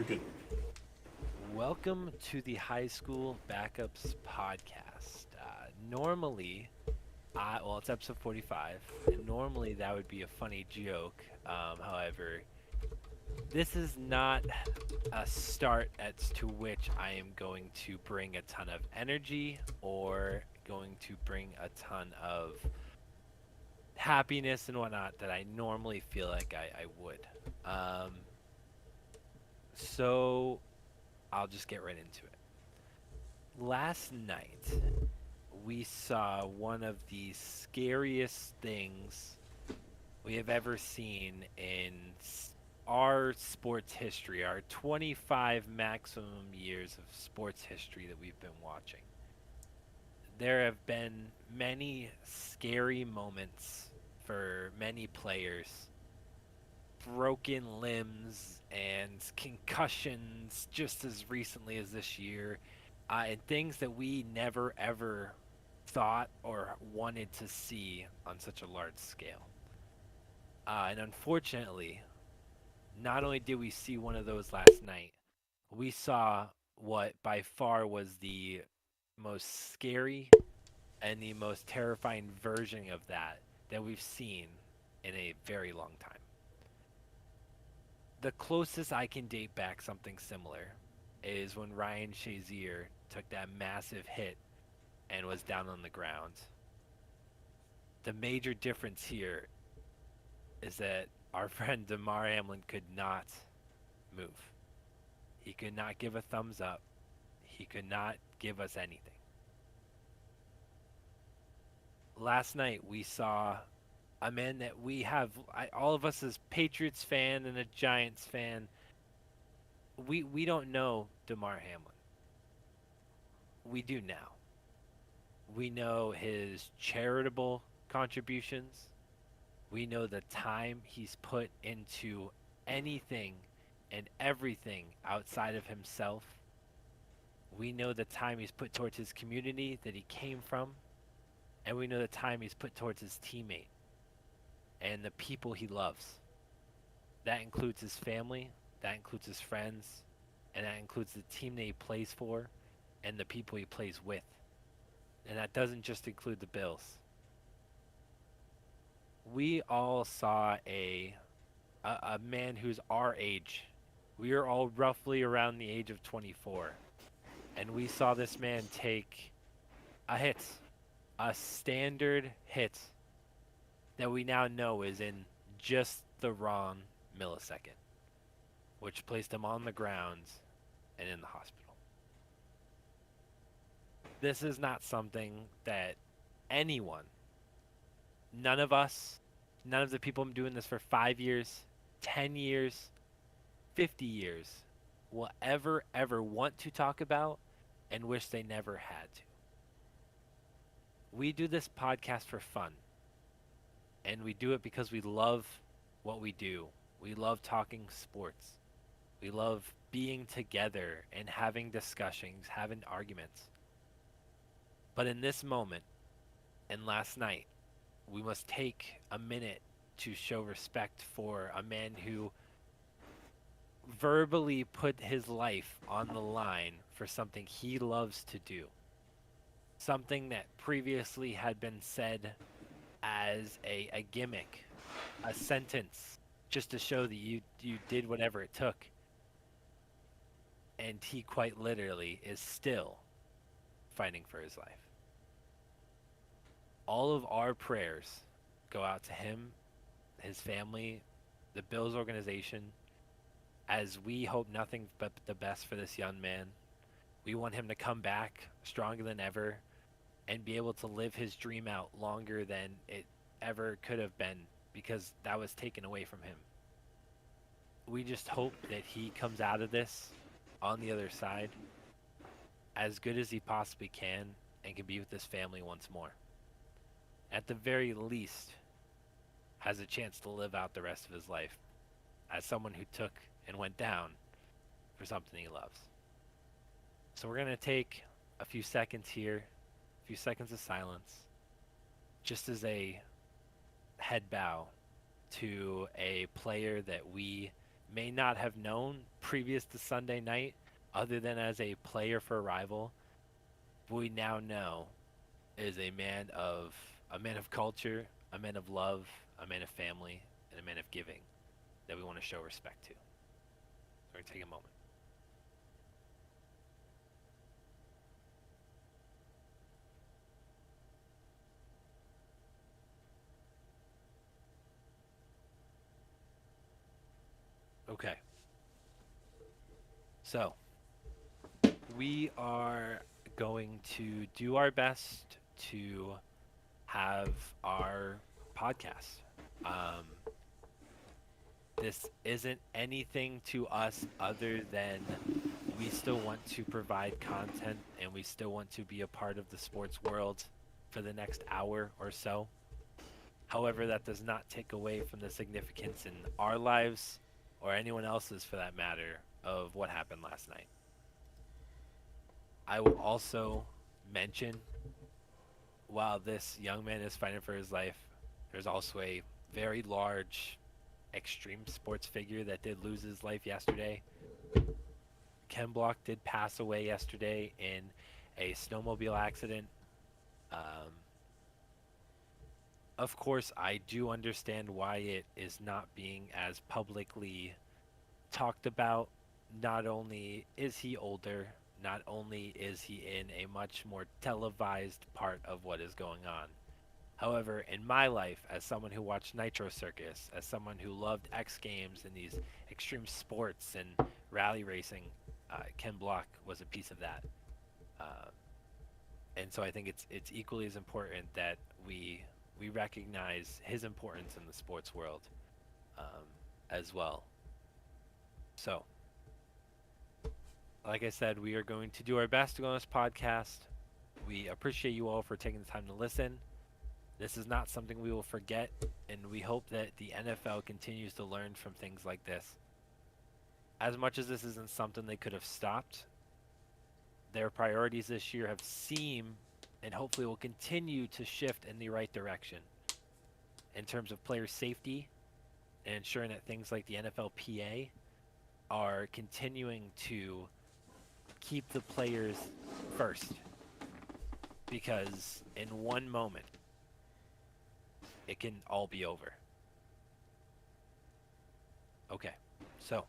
You're good. Welcome to the High School Backups podcast. Normally, it's episode 45, and normally that would be a funny joke. However, this is not a start as to which I am going to bring a ton of energy or going to bring a ton of happiness and whatnot that I normally feel like I would. Um, so I'll just get right into it. Last night, we saw one of the scariest things we have ever seen in our sports history, our 25 maximum years of sports history that we've been watching. There have been many scary moments for many players, broken limbs and concussions just as recently as this year, and things that we never ever thought or wanted to see on such a large scale. And unfortunately, not only did we see one of those last night, we saw what by far was the most scary and the most terrifying version of that we've seen in a very long time. The closest I can date back something similar is when Ryan Shazier took that massive hit and was down on the ground. The major difference here is that our friend Damar Hamlin could not move. He could not give a thumbs up. He could not give us anything. Last night we saw a man that we have, all of us as Patriots fan and a Giants fan, we don't know Damar Hamlin. We do now. We know his charitable contributions. We know the time he's put into anything and everything outside of himself. We know the time he's put towards his community that he came from. And we know the time he's put towards his teammate and the people he loves. That includes his family, that includes his friends, and that includes the team that he plays for and the people he plays with. And that doesn't just include the Bills. We all saw a man who's our age. We are all roughly around the age of 24. And we saw this man take a hit, a standard hit that we now know is in just the wrong millisecond, which placed him on the ground and in the hospital. This is not something that anyone, none of us, none of the people doing this for 5 years, 10 years, 50 years, will ever want to talk about and wish they never had to. We do this podcast for fun, and we do it because we love what we do. We love talking sports. We love being together and having discussions, having arguments. But in this moment and last night, we must take a minute to show respect for a man who verbally put his life on the line for something he loves to do. Something that previously had been said as a gimmick, a sentence, just to show that you did whatever it took. And he quite literally is still fighting for his life. All of our prayers go out to him, his family, the Bills organization, as we hope nothing but the best for this young man. We want him to come back stronger than ever and be able to live his dream out longer than it ever could have been because that was taken away from him. We just hope that he comes out of this on the other side as good as he possibly can and can be with his family once more. At the very least, has a chance to live out the rest of his life as someone who took and went down for something he loves. So we're going to take a few seconds here, a few seconds of silence, just as a head bow to a player that we may not have known previous to Sunday night, other than as a player for a rival, we now know is a man of culture, a man of love, a man of family, and a man of giving that we want to show respect to. We're gonna take a moment. Okay. So we are going to do our best to have our podcast. Um, this isn't anything to us other than we still want to provide content and we still want to be a part of the sports world for the next hour or so. However, that does not take away from the significance in our lives or anyone else's for that matter of what happened last night. I will also mention while this young man is fighting for his life, there's also a very large extreme sports figure that did lose his life yesterday. Ken Block did pass away yesterday in a snowmobile accident. Um, of course, I do understand why it is not being as publicly talked about. Not only is he older, not only is he in a much more televised part of what is going on. However, in my life, as someone who watched Nitro Circus, as someone who loved X Games and these extreme sports and rally racing, Ken Block was a piece of that. Uh, and so I think it's equally as important that we recognize his importance in the sports world um, as well. So, like I said, we are going to do our best to go on this podcast. We appreciate you all for taking the time to listen. This is not something we will forget, and we hope that the NFL continues to learn from things like this. As much as this isn't something they could have stopped, their priorities this year have seemed and hopefully will continue to shift in the right direction in terms of player safety and ensuring that things like the NFLPA are continuing to keep the players first. Because in one moment, it can all be over. Okay, so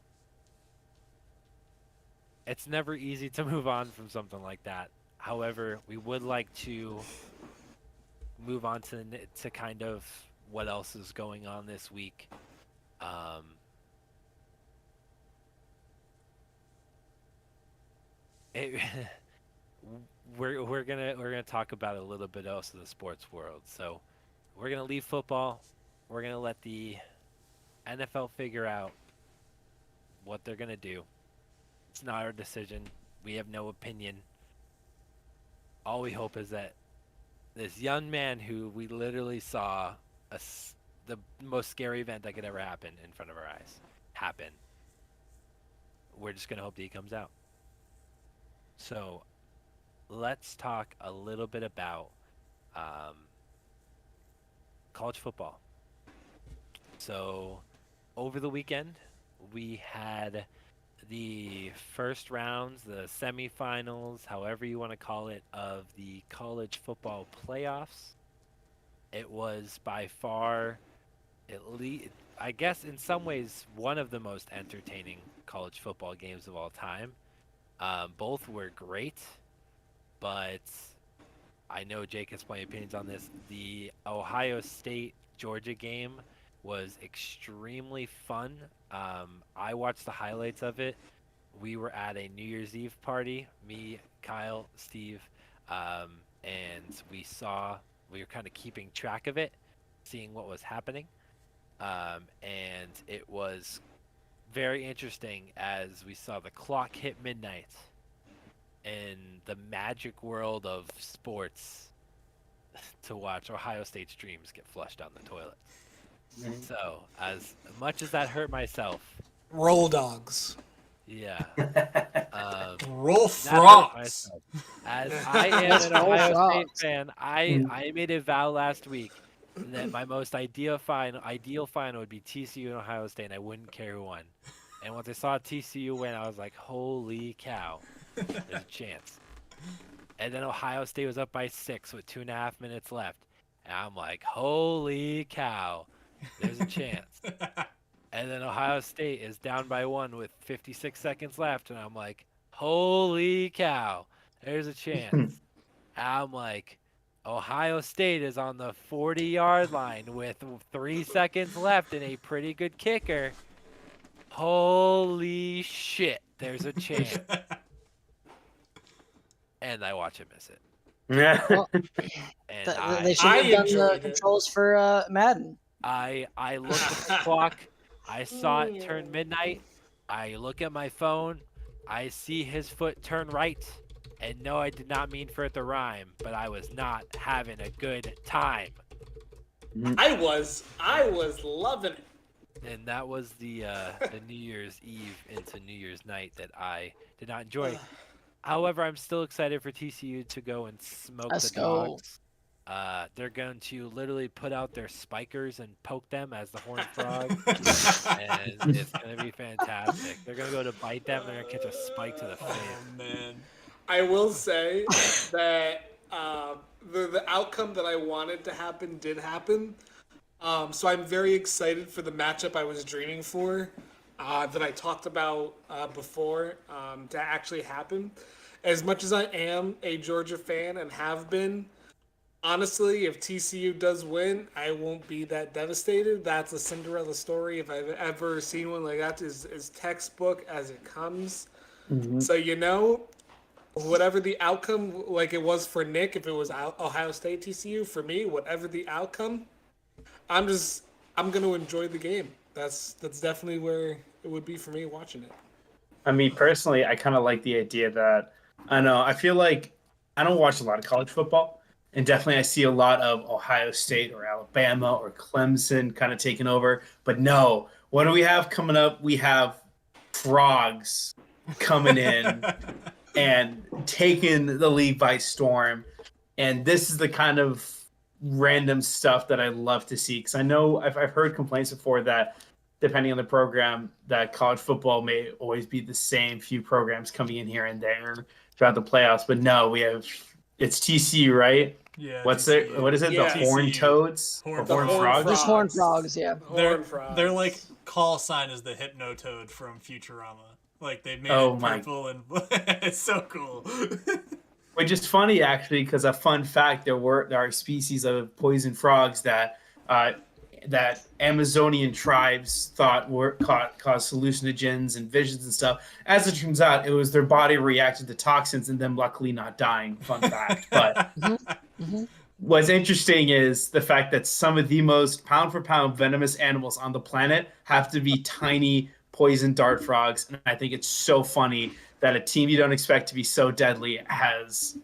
it's never easy to move on from something like that. However, we would like to move on to kind of what else is going on this week. Um, it, we're gonna talk about a little bit else of the sports world. So we're gonna leave football. We're gonna let the NFL figure out what they're gonna do. It's not our decision. We have no opinion. All we hope is that this young man who we literally saw the most scary event that could ever happen in front of our eyes happen. We're just gonna hope that he comes out. So let's talk a little bit about um, college football. So over the weekend, we had the first rounds, the semifinals, however you want to call it, of the college football playoffs. It was by far, at least, I guess, in some ways, one of the most entertaining college football games of all time. Both were great, but I know Jake has plenty of opinions on this. The Ohio State Georgia game was extremely fun. I watched the highlights of it. We were at a New Year's Eve party, me, Kyle, Steve, and we were kind of keeping track of it, seeing what was happening. And it was very interesting as we saw the clock hit midnight in the magic world of sports to watch Ohio State's dreams get flushed down the toilet. So, as much as that hurt myself, Roll dogs. yeah, Roll that hurt frogs. myself. As I am Let's an roll Ohio State frogs. fan, I made a vow last week that my most ideal final would be TCU and Ohio State, and I wouldn't care who won. And once I saw TCU win, I was like, holy cow, there's a chance. And then Ohio State was up by 6 with 2.5 minutes left. And I'm like, holy cow, there's a chance. And then Ohio State is down by 1 with 56 seconds left. And I'm like, holy cow, there's a chance. And I'm like, Ohio State is on the 40-yard line with 3 seconds left and a pretty good kicker. Holy shit, there's a chance. And I watch him miss it. Yeah. Well, And they should have done the enjoyed it. controls for Madden. I looked at the clock. I saw it turn midnight. I look at my phone. I see his foot turn right. And no, I did not mean for it to rhyme, but I was not having a good time. I was loving it. And that was the New Year's Eve into New Year's night that I did not enjoy. However, I'm still excited for TCU to go and smoke Let's the go. dogs. They're going to literally put out their spikers and poke them as the horned frog, and it's going to be fantastic. They're going to go to bite them, and they're going to catch a spike to the face. Oh man, I will say that the outcome that I wanted to happen did happen. So I'm very excited for the matchup I was dreaming for, that I talked about before, to actually happen. As much as I am a Georgia fan and have been, honestly, if TCU does win, I won't be that devastated. That's a Cinderella story. If I've ever seen one like that, is textbook as it comes. So whatever the outcome, like it was for Nick, if it was Ohio State TCU, for me, whatever the outcome, I'm going to enjoy the game. That's definitely where it would be for me watching it. I mean, personally, I kind of like the idea that, I feel like I don't watch a lot of college football, and definitely I see a lot of Ohio State or Alabama or Clemson kind of taking over. But no, what do we have coming up? We have frogs coming in and taking the league by storm. And this is the kind of random stuff that I love to see, because I know I've heard complaints before that depending on the program that college football may always be the same few programs coming in here and there throughout the playoffs, but no, it's TCU, right? Yeah. What is it? Yeah. The Horned Toads? Horned Or Horned Frogs. Frogs? Just horned frogs, yeah. Their like call sign is the Hypno Toad from Futurama. Like they made Oh it my- purple and it's so cool. Which is funny, actually, because a fun fact: there are species of poison frogs that Amazonian tribes thought caused hallucinogens and visions and stuff. As it turns out, it was their body reacted to toxins and them luckily not dying. Fun fact. But what's interesting is the fact that some of the most pound for pound venomous animals on the planet have to be tiny poison dart frogs, and I think it's so funny that a team you don't expect to be so deadly has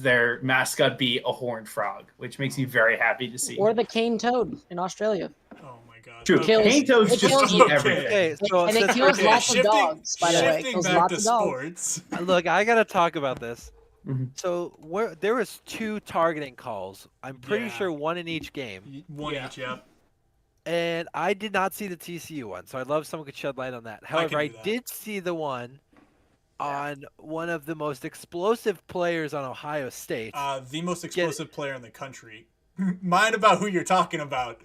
their mascot be a horned frog, which makes me very happy to see. Or the cane toad in Australia. Oh my god. True, kills- cane toads it just kills- eat Okay. everything. Okay, so And it since kills we're- lots of dogs, by the way. It Shifting kills back lots to of dogs. sports. Look, I gotta talk about this. Mhm. So there was 2 targeting calls. I'm pretty Yeah. sure 1 in each game, One Yeah. each, yep. and I did not see the TCU one. So I'd love if someone could shed light on that. However, I do that. did see the one on one of the most explosive players on Ohio State. The most explosive player in the country. Mind about who you're talking about.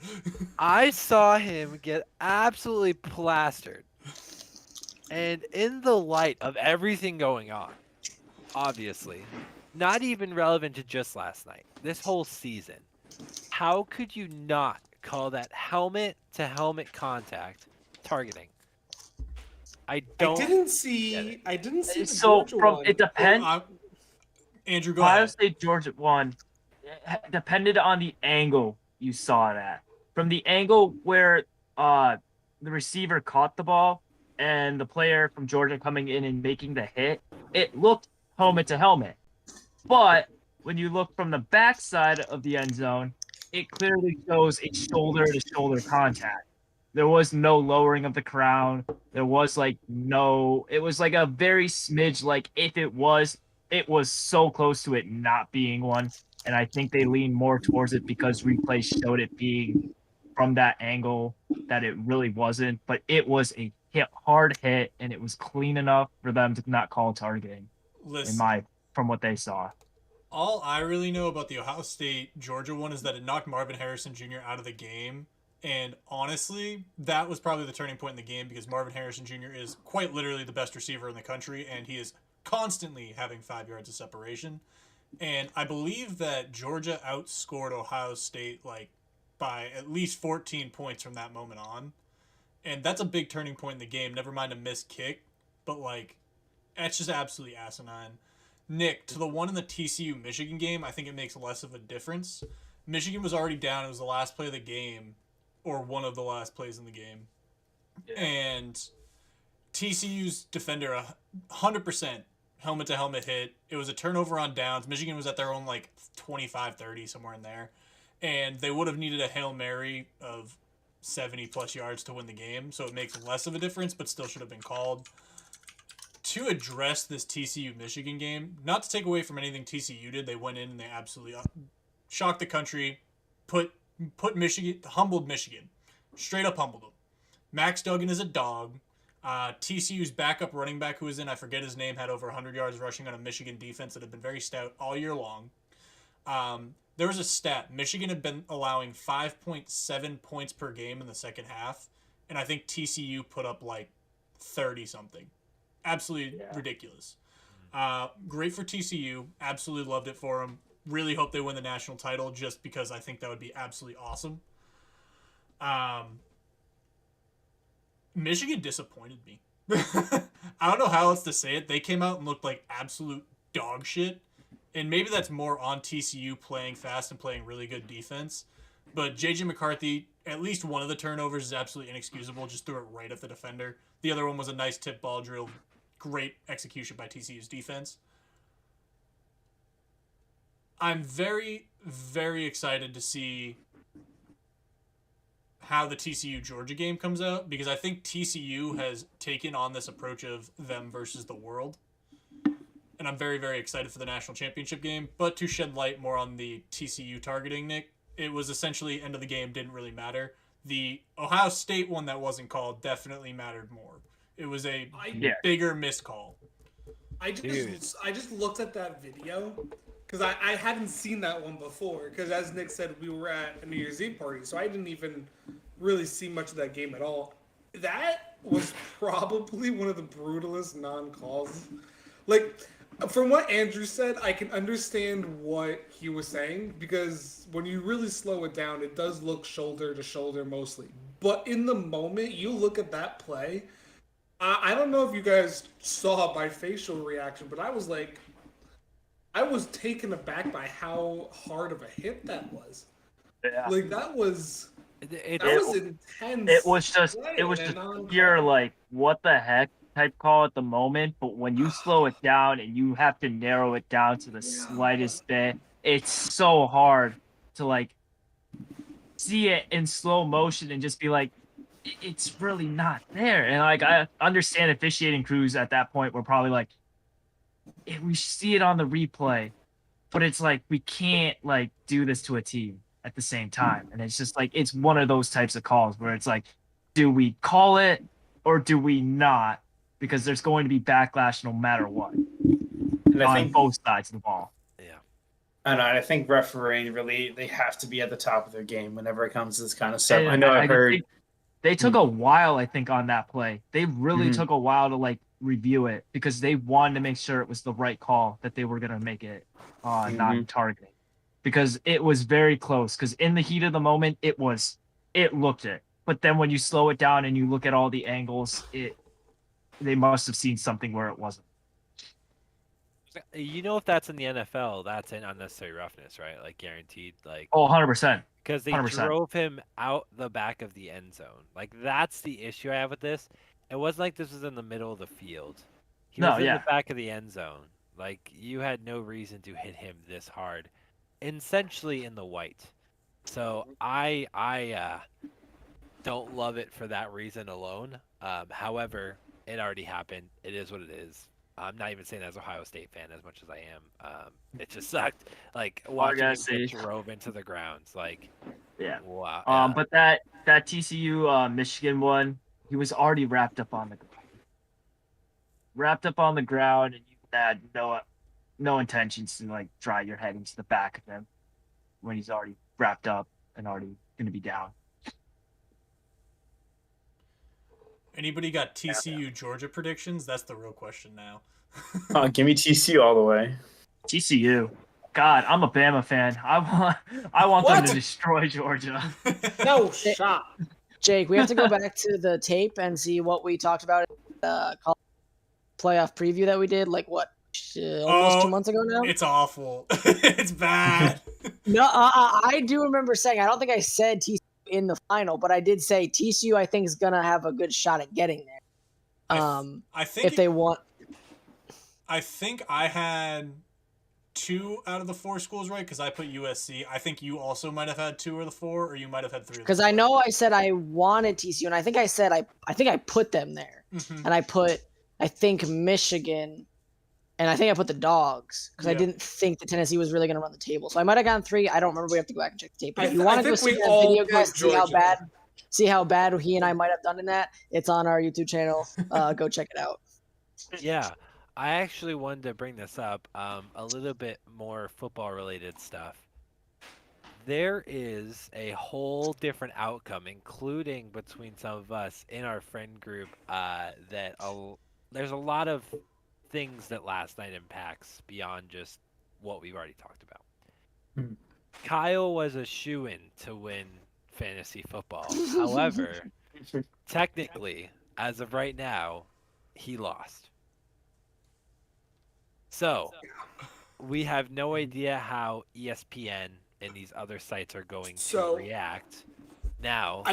I saw him get absolutely plastered. And in the light of everything going on, obviously, not even relevant to just last night, this whole season, how could you not call that helmet to helmet contact targeting? I don't. didn't see the So Georgia from one. it depends. Andrew, go Ohio ahead. State Georgia won. Depended on the angle you saw it at. From the angle where the receiver caught the ball and the player from Georgia coming in and making the hit, it looked helmet to helmet. But when you look from the backside of the end zone, it clearly shows a shoulder to shoulder contact. There was no lowering of the crown. There was it was like a very smidge, like if it was so close to it not being one. And I think they lean more towards it because replay showed it being from that angle that it really wasn't, but it was a hard hit, and it was clean enough for them to not call targeting. Listen, From what they saw. all I really know about the Ohio State Georgia one is that it knocked Marvin Harrison Jr. out of the game. And honestly, that was probably the turning point in the game because Marvin Harrison Jr. is quite literally the best receiver in the country, and he is constantly having 5 yards of separation. And I believe that Georgia outscored Ohio State like by at least 14 points from that moment on. And that's a big turning point in the game, never mind a missed kick. But like, that's just absolutely asinine. Nick, to the one in the TCU Michigan game, I think it makes less of a difference. Michigan was already down. It was the last play of the game, or one of the last plays in the game. Yeah. And TCU's defender, 100% helmet-to-helmet hit. It was a turnover on downs. Michigan was at their own, like, 25-30, somewhere in there. And they would have needed a Hail Mary of 70-plus yards to win the game, so it makes less of a difference, but still should have been called. To address this TCU-Michigan game, not to take away from anything TCU did, they went in and they absolutely shocked the country, humbled Michigan. Straight up humbled them. Max Duggan is a dog. TCU's backup running back who was in, I forget his name, had over 100 yards rushing on a Michigan defense that had been very stout all year long. There was a stat. Michigan had been allowing 5.7 points per game in the second half, and I think TCU put up like 30-something. Absolutely ridiculous. Great for TCU. Absolutely loved it for them. Really hope they win the national title just because I think that would be absolutely awesome. Michigan disappointed me. I don't know how else to say it. They came out and looked like absolute dog shit. And maybe that's more on TCU playing fast and playing really good defense. But J.J. McCarthy, at least one of the turnovers is absolutely inexcusable. Just threw it right at the defender. The other one was a nice tip ball drill. Great execution by TCU's defense. I'm very, very excited to see how the TCU-Georgia game comes out because I think TCU has taken on this approach of them versus the world. And I'm very, very excited for the national championship game. But to shed light more on the TCU targeting, Nick, it was essentially end of the game, didn't really matter. The Ohio State one that wasn't called definitely mattered more. It was a bigger missed call. I just looked at that video because I hadn't seen that one before. Because as Nick said, we were at a New Year's Eve party, so I didn't even really see much of that game at all. That was probably one of the brutalest non-calls. Like, from what Andrew said, I can understand what he was saying because when you really slow it down, it does look shoulder to shoulder mostly. But in the moment, you look at that play. I don't know if you guys saw my facial reaction, but I was taken aback by how hard of a hit that was. Yeah. Like that was intense. It was just pure like what the heck type call at the moment, but when you slow it down and you have to narrow it down to the slightest bit, it's so hard to like see it in slow motion and just be like, it's really not there. And like I understand officiating crews at that point were probably like, we see it on the replay, but it's like we can't like do this to a team at the same time. And it's just like it's one of those types of calls where it's like, do we call it or do we not? Because there's going to be backlash no matter what. And I think both sides of the ball. I think refereeing really they have to be at the top of their game whenever it comes to this kind of stuff. I know I've heard they took a while, I think, on that play. They really took a while to like review it because they wanted to make sure it was the right call that they were gonna make it non-targeting. Because it was very close. Because in the heat of the moment, it looked it. But then when you slow it down and you look at all the angles, they must have seen something where it wasn't. You know, if that's in the NFL, that's an unnecessary roughness, right? Like guaranteed. Like 100%. Because they 100%. drove him out the back of the end zone. Like that's the issue I have with this. It wasn't like this was in the middle of the field. He was in the back of the end zone. Like you had no reason to hit him this hard, essentially in the white. So I don't love it for that reason alone. However, it already happened. It is what it is. I'm not even saying as Ohio State fan as much as I am. It just sucked. Like I watching gotta him say- get drove into the grounds. Like, Yeah. wow. But that TCU Michigan one, he was already wrapped up on the ground, and you had no intentions to like dry your head into the back of him when he's already wrapped up and already gonna be down. Anybody got TCU Georgia predictions? That's the real question now. Give me TCU all the way. TCU. God, I'm a Bama fan. I want them What? to destroy Georgia. No shot. Jake, we have to go back to the tape and see what we talked about in the playoff preview that we did. Like what, almost 2 months ago now? It's awful. It's bad. No, I do remember saying. I don't think I said TCU in the final, but I did say TCU. I think is gonna have a good shot at getting there. I think If they want, I think I had 2 out of the 4 schools right because I put USC. I think you also might have had 2 or the 4, or you might have had 3. because I know I said I wanted TCU, and I think I said I think I put them there, and I think Michigan, and I think I put the Dogs because I Yeah. didn't think that Tennessee was really going to run the table. So I might have gone 3. I don't remember. We have to go back and check the tape. But if you want to go think see we that all video, put guys, Georgia. see how bad he and I might have done in that. It's on our YouTube channel. Go check it out. Yeah, I actually wanted to bring this up. A little bit more football related stuff. There is a whole different outcome, including between some of us in our friend group. There's a lot of things that last night impacts beyond just what we've already talked about. Hmm. Kyle was a shoo-in to win fantasy football. However, technically, as of right now, he lost. So, we have no idea how ESPN and these other sites are going to react. Now,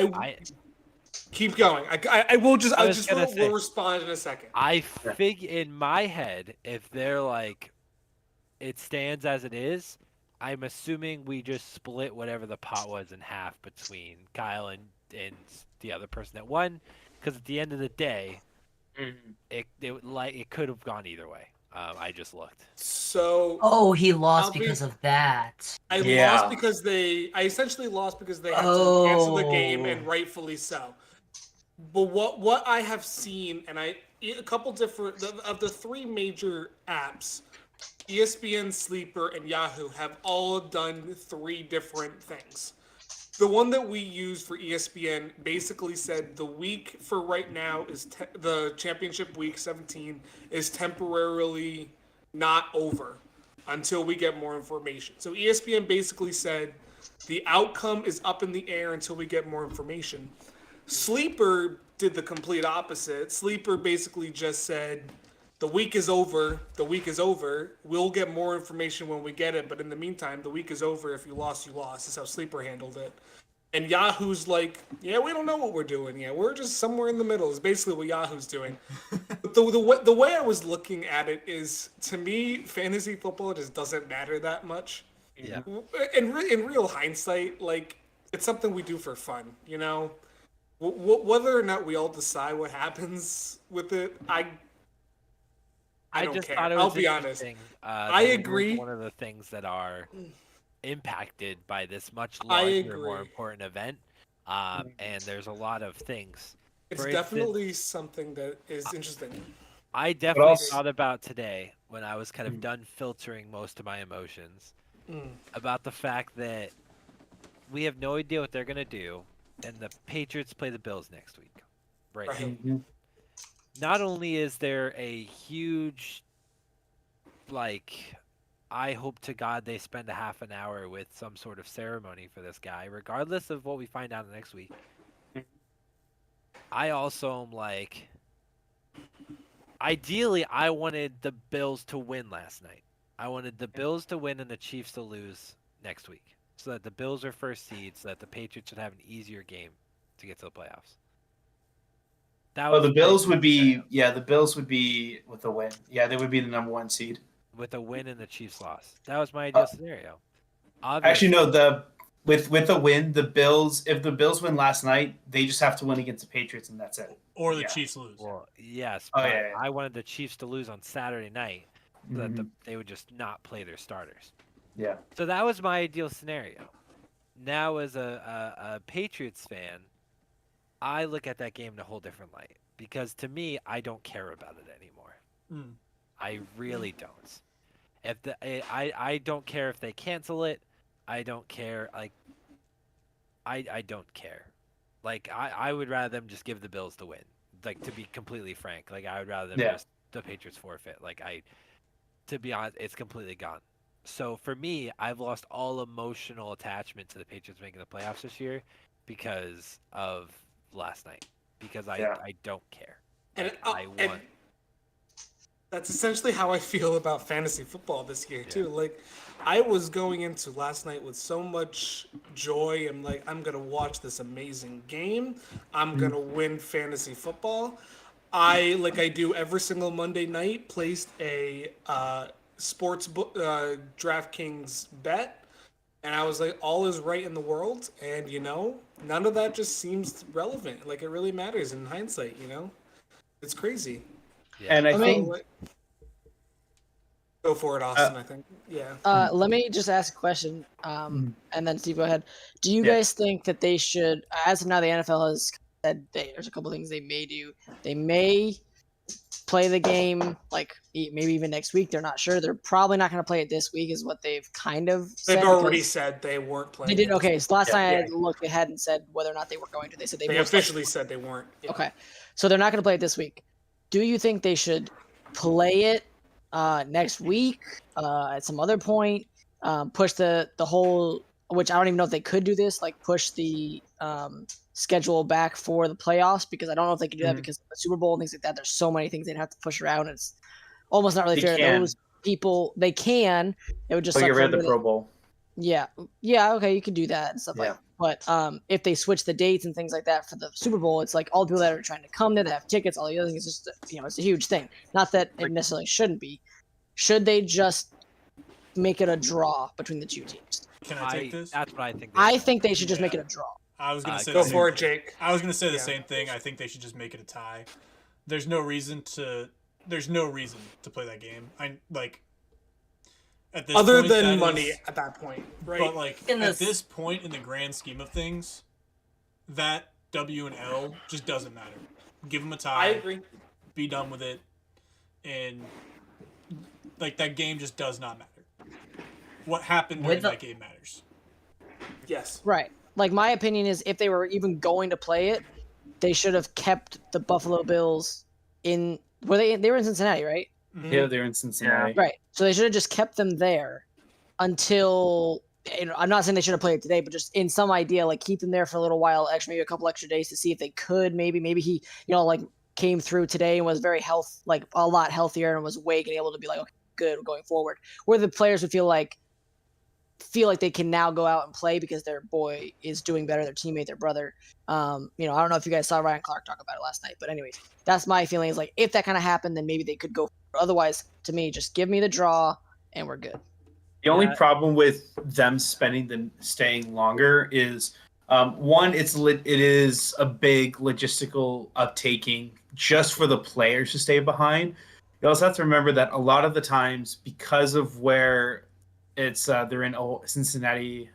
Keep going. I will just. I was gonna say- will respond in a second. I figure in my head, if they're like, it stands as it is, I'm assuming we just split whatever the pot was in half between Kyle and the other person that won, because at the end of the day, it could have gone either way. I just looked. So Oh, he lost I'll be- because of that. I Yeah. lost because I essentially lost because they had to cancel the game, and rightfully so. But what I have seen, and a couple different of the 3 major apps, ESPN, Sleeper, and Yahoo have all done 3 different things. The one that we use for ESPN basically said the week for right now is the championship week 17 is temporarily not over until we get more information. So ESPN basically said the outcome is up in the air until we get more information. Sleeper did the complete opposite. Sleeper basically just said the week is over. The week is over. We'll get more information when we get it, but in the meantime, the week is over. If you lost, you lost. That's how Sleeper handled it. And Yahoo's like, yeah, we don't know what we're doing yet. We're just somewhere in the middle. Is basically what Yahoo's doing. But the way I was looking at it is, to me, fantasy football just doesn't matter that much. Yeah. In real hindsight, like, it's something we do for fun, you know. Whether or not we all decide what happens with it, I don't just care. thought it was I'll be honest. interesting, I that it was agree. one of the things that are impacted by this much I larger, agree. more important event. And there's a lot of things. It's For definitely something that is interesting. I definitely also- thought about today when I was kind of done filtering most of my emotions about the fact that we have no idea what they're going to do, and the Patriots play the Bills next week. Right. Right. Not only is there a huge, like, I hope to God they spend a half an hour with some sort of ceremony for this guy, regardless of what we find out next week. I also am like, ideally, I wanted the Bills to win last night. I wanted the Bills to win and the Chiefs to lose next week, so that the Bills are first seed, so that the Patriots should have an easier game to get to the playoffs. That Oh, was the my Bills would be scenario. the Bills would be with the win. Yeah, they would be the number 1 seed. With a win and the Chiefs loss. That was my ideal scenario. Actually, no, with a win, the Bills, if the Bills win last night, they just have to win against the Patriots, and that's it. Or the Yeah. Chiefs lose. Well, yes, Oh, but yeah, yeah. I wanted the Chiefs to lose on Saturday night so that Mhm. they would just not play their starters. Yeah. So that was my ideal scenario. Now, as a Patriots fan, I look at that game in a whole different light because to me, I don't care about it anymore. Mm. I really don't. If I don't care if they cancel it. I don't care. Like, I don't care. Like, I would rather them just give the Bills the win. Like, to be completely frank, like I would rather them Yeah. just the Patriots forfeit. Like, to be honest, it's completely gone. So for me, I've lost all emotional attachment to the Patriots making the playoffs this year because of last night. Because Yeah. I don't care. And, Like, I and want. that's essentially how I feel about fantasy football this year too. Like, I was going into last night with so much joy. I'm like, I'm gonna watch this amazing game. I'm gonna win fantasy football. Like I do every single Monday night, placed a sports book DraftKings bet, and I was like, all is right in the world. And none of that just seems relevant. Like it really matters in hindsight. It's crazy. Yeah. And I I think mean- Like, go for it, Austin. I think. Yeah. Let me just ask a question, and then Steve, go ahead. Do you Yeah. guys think that they should, as of now, the NFL has said there's a couple things they may do. They may play the game like maybe even next week. They're not sure. They're probably not going to play it this week, is what they've kind of said. They've already because said they weren't they playing. did. it. Okay, so last Yeah. time I Yeah. looked, they hadn't said whether or not they were going to. They said They most likely officially said they weren't. Yeah. Okay, so they're not going to play it this week. Do you think they should play it next week at some other point? Push the whole, which I don't even know if they could do this, like push the schedule back for the playoffs, because I don't know if they can do that Mhm. because of the Super Bowl and things like that. There's so many things they'd have to push around. It's almost not really They fair to can. those people. They can. It would just they'll suck get for rid of the everybody. Pro Bowl. Yeah, okay, you could do that and stuff like Yeah. that. But if they switch the dates and things like that for the Super Bowl, it's like all the people that are trying to come there, that have tickets, all the other things, it's just it's a huge thing. Not that it necessarily shouldn't be. Should they just make it a draw between the two teams? Can I take this? That's what I think. I think they should just make Yeah. it a draw. I was gonna say Go the same for it, thing. Jake. I was gonna say the Yeah. same thing. I think they should just make it a tie. There's no reason to play that game. I like at this Other point, than that money is- at that point, right? But like In at this- this point in the grand scheme of things, that W and L just doesn't matter. Give them a tie. I agree. Be done with it, and like that game just does not matter. What happened during that game matters. Yes. Right. Like my opinion is, if they were even going to play it, they should have kept the Buffalo Bills in. Were they were in Cincinnati, right? Yeah, they're in Cincinnati. Right. So they should have just kept them there until. I'm not saying they should have played it today, but just in some idea, like keep them there for a little while extra, maybe a couple extra days to see if they could. Maybe he, like came through today and was very like a lot healthier and was awake and able to be like, okay, good, going forward. Where the players would feel like they can now go out and play because their boy is doing better, their teammate, their brother. I don't know if you guys saw Ryan Clark talk about it last night, but anyways, that's my feeling. Is like if that kind of happened, then maybe they could go. Otherwise, to me, just give me the draw and we're good. The only Yeah. problem with them staying longer is one, it is a big logistical uptaking just for the players to stay behind. You also have to remember that a lot of the times, because of where it's they're in Cincinnati,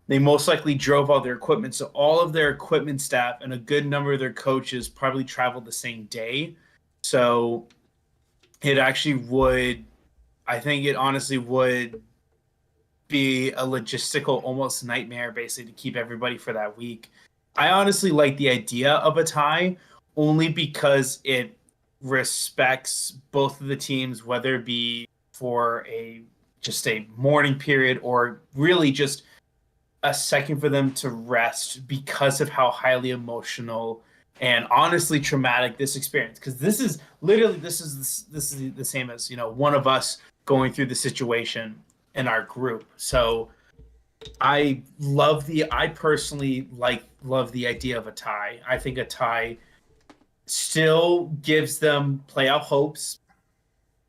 they most likely drove all their equipment. So all of their equipment staff and a good number of their coaches probably traveled the same day. So it actually would. I think it honestly would be a logistical almost nightmare, basically, to keep everybody for that week. I honestly like the idea of a tie only because it respects both of the teams, whether it be for just a morning period or really just a second for them to rest because of how highly emotional and honestly traumatic this experience. Because this is the same as one of us going through the situation in our group. So I personally love the idea of a tie. I think a tie still gives them playoff hopes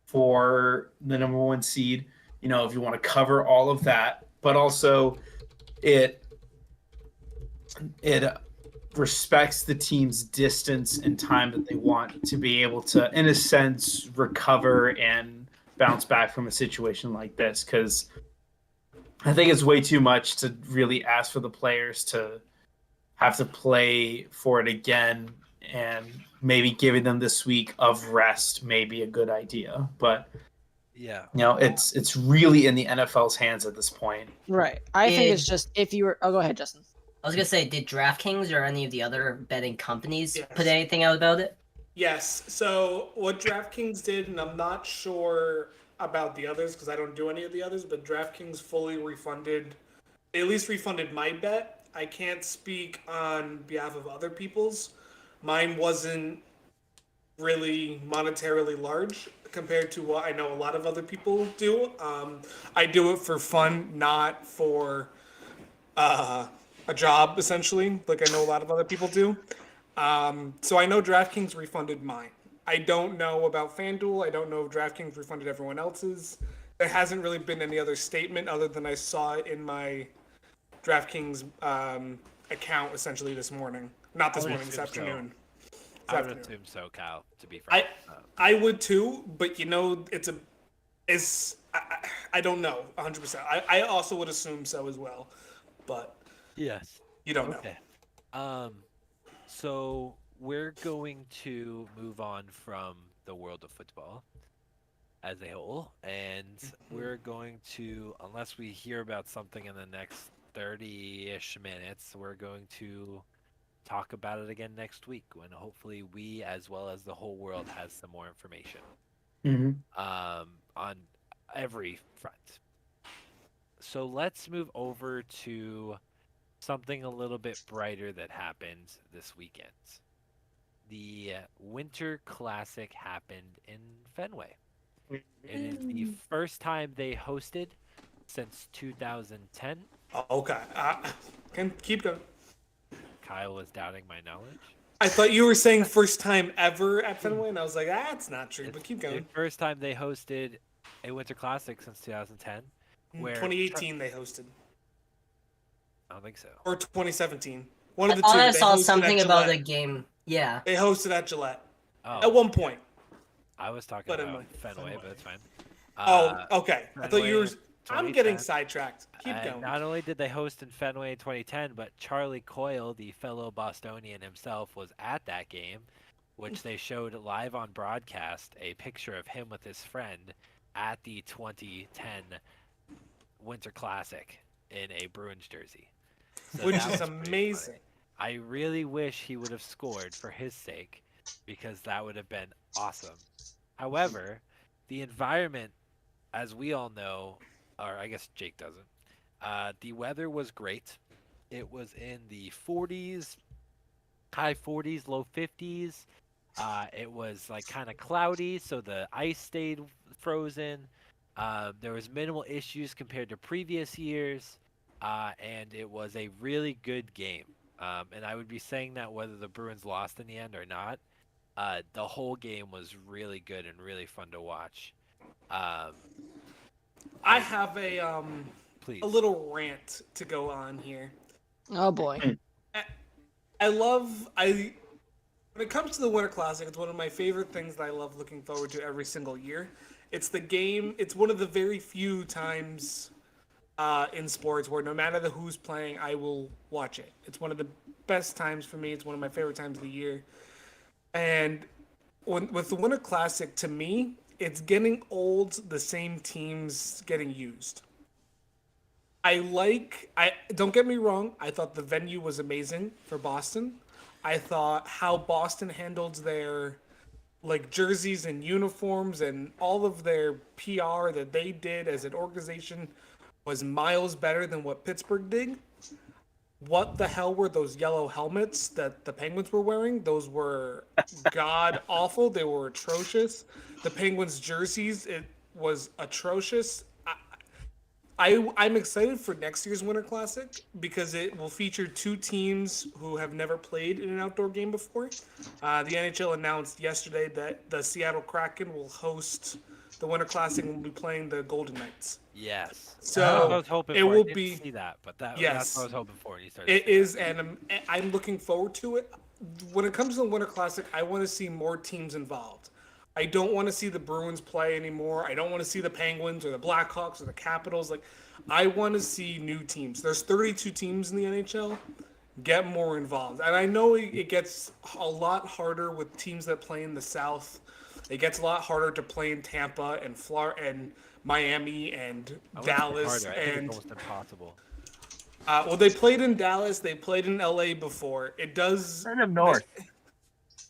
for the number one seed, if you want to cover all of that, but also it respects the team's distance and time that they want to be able to, in a sense, recover and bounce back from a situation like this. Because I think it's way too much to really ask for the players to have to play for it again, and maybe giving them this week of rest may be a good idea. But Yeah. it's really in the NFL's hands at this point. Right. I think it's just if you were. Oh, go ahead, Justin. I was gonna say, did DraftKings or any of the other betting companies Yes. put anything out about it? Yes. So what DraftKings did, and I'm not sure about the others because I don't do any of the others, but DraftKings fully refunded, they at least refunded my bet. I can't speak on behalf of other people's. Mine wasn't really monetarily large compared to what I know a lot of other people do. I do it for fun, not for a job, essentially, like I know a lot of other people do. So I know DraftKings refunded mine. I don't know about FanDuel. I don't know if DraftKings refunded everyone else's. There hasn't really been any other statement other than I saw it in my DraftKings account essentially this morning. Not this I would morning, this assume so. afternoon. This I would afternoon. assume so, Kyle. To be frank. I would too, but I don't know 100%. I also would assume so as well, but Yes. you don't know. Okay. So we're going to move on from the world of football as a whole, and we're going to, unless we hear about something in the next 30-ish minutes, we're going to talk about it again next week when hopefully we, as well as the whole world, has some more information on every front. So let's move over to something a little bit brighter that happened this weekend. The Winter Classic happened in Fenway. It is the first time they hosted since 2010. Okay. Can keep going. Kyle was doubting my knowledge. I thought you were saying first time ever at Fenway, and I was like, that's not true, but keep The going. first time they hosted a Winter Classic since 2010. Where 2018 they hosted. I don't think so. Or 2017. One of the I two. thought I They saw hosted something at about a Gillette. game. Yeah. They hosted at Gillette. Oh, At one point. I was talking But about anyway, Fenway, but it's fine. Okay. I thought you were. Fenway, I'm getting 2010. sidetracked. Keep going. Not only did they host in Fenway in 2010, but Charlie Coyle, the fellow Bostonian himself, was at that game, which they showed live on broadcast a picture of him with his friend at the 2010 Winter Classic in a Bruins jersey. So Which that is was pretty amazing. funny. I really wish he would have scored for his sake, because that would have been awesome. However, the environment, as we all know, or I guess Jake doesn't, the weather was great. It was in the 40s, high 40s, low 50s. It was like kind of cloudy, so the ice stayed frozen. There was minimal issues compared to previous years, and it was a really good game. And I would be saying that whether the Bruins lost in the end or not. The whole game was really good and really fun to watch. I have Please. a little rant to go on here. Oh boy. When it comes to the Winter Classic, it's one of my favorite things that I love looking forward to every single year. It's the game. It's one of the very few times in sports where no matter who's playing, I will watch it. It's one of the best times for me. It's one of my favorite times of the year. And with the Winter Classic, to me, it's getting old. The same teams getting used. Don't get me wrong. I thought the venue was amazing for Boston. I thought how Boston handled their jerseys and uniforms and all of their PR that they did as an organization was miles better than what Pittsburgh did. What the hell were those yellow helmets that the Penguins were wearing? Those were god awful. They were atrocious. The Penguins jerseys, it was atrocious. I'm excited for next year's Winter Classic because it will feature two teams who have never played in an outdoor game before. The NHL announced yesterday that the Seattle Kraken will host the Winter Classic will be playing the Golden Knights. Yes. So That's what I was hoping it for. will I didn't be- see that, but that's Yes. what I was hoping for. When you started It saying is, and I'm looking forward to it. When it comes to the Winter Classic, I want to see more teams involved. I don't want to see the Bruins play anymore. I don't want to see the Penguins or the Blackhawks or the Capitals. Like, I want to see new teams. There's 32 teams in the NHL. Get more involved. And I know it gets a lot harder with teams that play in the South. It gets a lot harder to play in Tampa and Florida and Miami and I wouldn't say Dallas harder. I think and it's almost impossible. well, they played in Dallas. They played in LA before. It does. Send them north.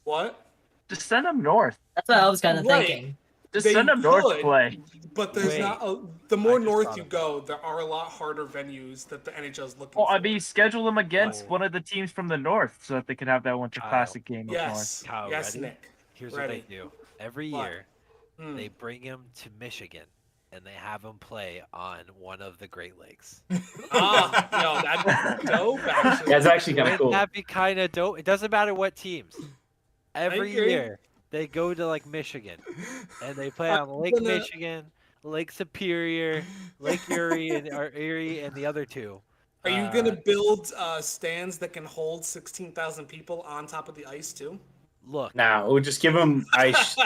What? Just send them north. That's what I was kind of Right. thinking. Just They send them north to could. play. But there's Wait, not. The more I just north thought you of go, there are a lot harder venues that the NHL is looking Well, for. I mean, schedule them against Oh. one of the teams from the north so that they can have that Winter Kyle. Classic game up north. yes, Kyle, yes, ready? Nick. Here's Ready. what they do. Every What? year, Hmm. they bring him to Michigan, and they have him play on one of the Great Lakes. Ah, no, that's dope. Actually, That's actually kind of Wouldn't cool. that be kind of dope? It doesn't matter what teams. Every agree. year, they go to like Michigan, and they play I'm on Lake gonna- Michigan, Lake Superior, Lake Erie, and the other two. Are you gonna build stands that can hold 16,000 people on top of the ice too? Look? Now we'll just give them ice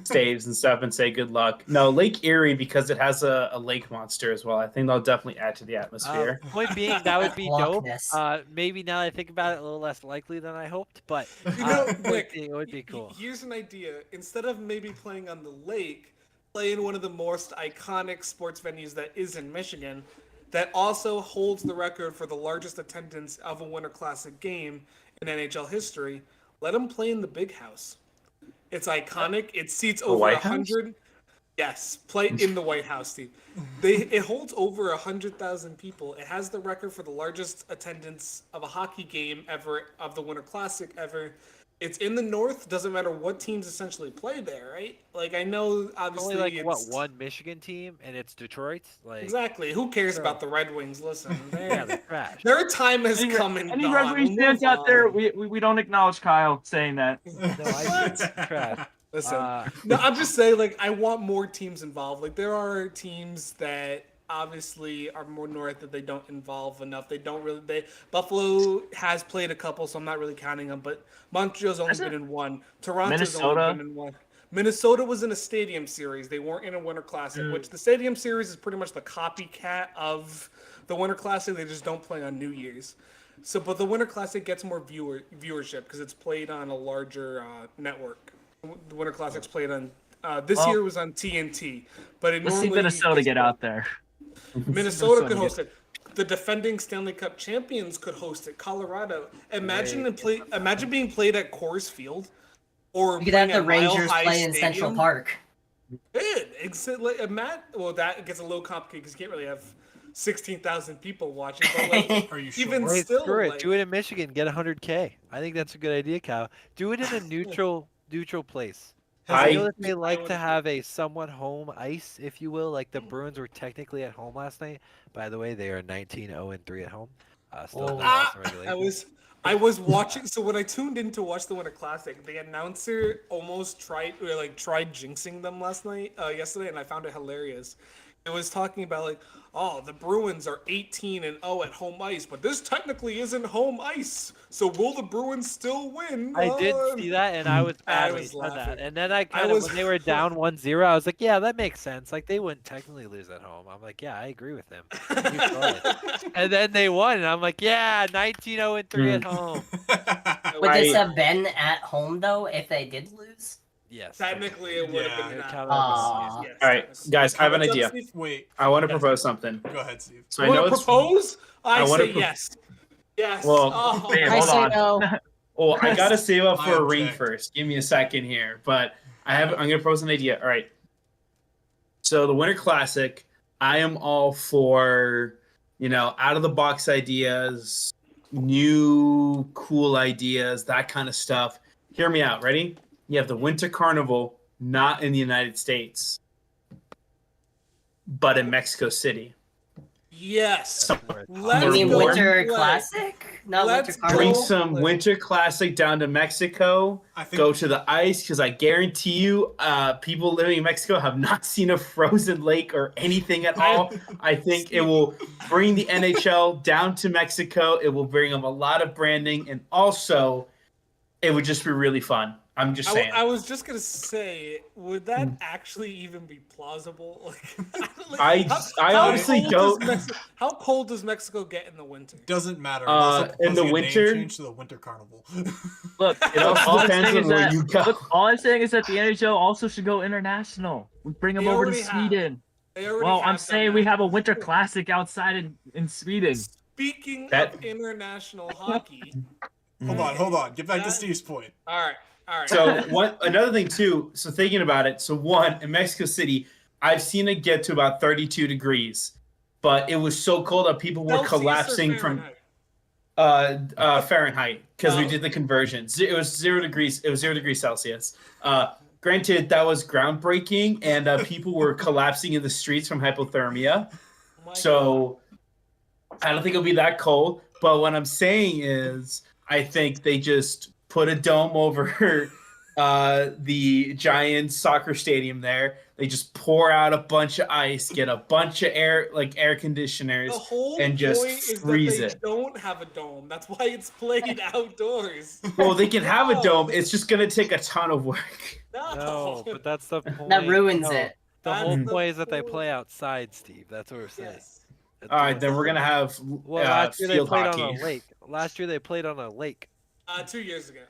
staves and stuff and say good luck. No, Lake Erie, because it has a lake monster as well. I think they'll definitely add to the atmosphere. Point being, that would be Loch dope. Ness. Maybe now that I think about it, a little less likely than I hoped, but You know, point Nick, being, it would be cool. Here's an idea. Instead of maybe playing on the lake, play in one of the most iconic sports venues that is in Michigan, that also holds the record for the largest attendance of a Winter Classic game in NHL history. Let them play in the Big House. It's iconic. It seats over White House? 100. Yes, play in the White House, Steve. It holds over 100,000 people. It has the record for the largest attendance of a hockey game ever, of the Winter Classic ever. It's in the North. Doesn't matter what teams essentially play there, right? Like, I know obviously Only like it's one Michigan team, and it's Detroit. Like exactly. Who cares Sure. about the Red Wings? Listen, yeah, they're trash. their time has come and Any gone. Red Wings We'll fans move out there, on. we don't acknowledge Kyle saying that. No, I trash. Listen, Uh, no, I'm just saying, like, I want more teams involved. Like, there are teams that obviously are more north that they don't involve enough. They don't really. Buffalo has played a couple, so I'm not really counting them. But Montreal's only Hasn't been in one. Toronto's Minnesota? only been in one. Minnesota was in a stadium series. They weren't in a Winter Classic, which the stadium series is pretty much the copycat of the Winter Classic. They just don't play on New Year's. So, but the Winter Classic gets more viewership because it's played on a larger network. The Winter Classic's played on. This Well, year was on TNT, but it Let's see normally Minnesota gets- get out there. Minnesota could host it. The defending Stanley Cup champions could host it. Colorado. Imagine being played at Coors Field, or You could have playing the at Mile Rangers High play in Central Stadium. Park. Well, that gets a little complicated because you can't really have 16,000 people watching. But like, Are you sure? even Wait, still, screw it. like, Do it in Michigan. Get 100K. I think that's a good idea, Kyle. Do it in a neutral place. I feel that they like to have a somewhat home ice, if you will. Like the Bruins were technically at home last night. By the way, they are 19-0-3 at home. Still Oh. no loss in regulation. I was watching. So when I tuned in to watch the Winter Classic, the announcer almost tried jinxing them yesterday, and I found it hilarious. It was talking about like, oh, the Bruins are 18-0 at home ice, but this technically isn't home ice. So will the Bruins still win? I did see that, and I was mad when he was said that. laughing. And then I kind of, was- when they were down 1-0, I was like, yeah, that makes sense. Like, they wouldn't technically lose at home. I'm like, yeah, I agree with him. You saw it. And then they won, and I'm like, yeah, 19-0-3 at home. Would this Right. have been at home though if they did lose? Yes. Technically, it would have Yeah. been. It that. counted Aw. Yes, All right, yes. guys, I have an What's up, idea. Steve? Wait, I want to Yes. propose something. go ahead, Steve. So You I know want to it's propose? I wanna say yes. Yes. Well, Oh. Wait, I hold say on. no. well, I gotta save up I for a ring object. first. Give me a second here, but I'm gonna propose an idea. All right. So the Winter Classic, I am all for, out of the box ideas, new cool ideas, that kind of stuff. Hear me out. Ready? You have the Winter Carnival, not in the United States, but in Mexico City. Yes. Worth. You Let's mean go Winter play. Classic? not Let's Winter Carnival. Bring go. some Winter Classic down to Mexico. I think Go to the ice because I guarantee you, people living in Mexico have not seen a frozen lake or anything at all. I think it will bring the NHL down to Mexico. It will bring them a lot of branding, and also it would just be really fun. I'm just saying. I was just gonna say, would that actually even be plausible? I honestly cold don't. how cold does Mexico get in the winter? doesn't matter. In Also the proposing a winter- name change to the Winter Carnival. Look, It also all I'm depends saying on is where that you go. all I'm saying is that the NHL also should go international. We bring them They over to already have. Sweden. They already Well, have I'm done saying that. we have a Winter Classic outside in Sweden. Speaking That- of international hockey, Hold on. Get back to That- Steve's point. all right. So another thing too. So thinking about it. So one in Mexico City, I've seen it get to about 32 degrees, but it was so cold that people were Celsius or collapsing from Fahrenheit? Fahrenheit because we Oh. did the conversion. It was 0 degrees. It was 0 degrees Celsius. Granted, that was groundbreaking, and people were collapsing in the streets from hypothermia. Oh my So I don't think it'll be that cold. But what I'm saying is, I think they just put a dome over the giant soccer stadium there. They just pour out a bunch of ice, get a bunch of air conditioners. The whole and just point is freeze that they it. don't have a dome. That's why it's played outdoors. Well, they can have a No. dome. It's just gonna take a ton of work. No, but that's the point. That ruins No, it. The That's whole the point is that they point. play outside, Steve. That's what we're saying. Yes. That's All right, what then we're saying. gonna have Well, last year they field played hockey. on a lake. Last year they played on a lake 2 years ago.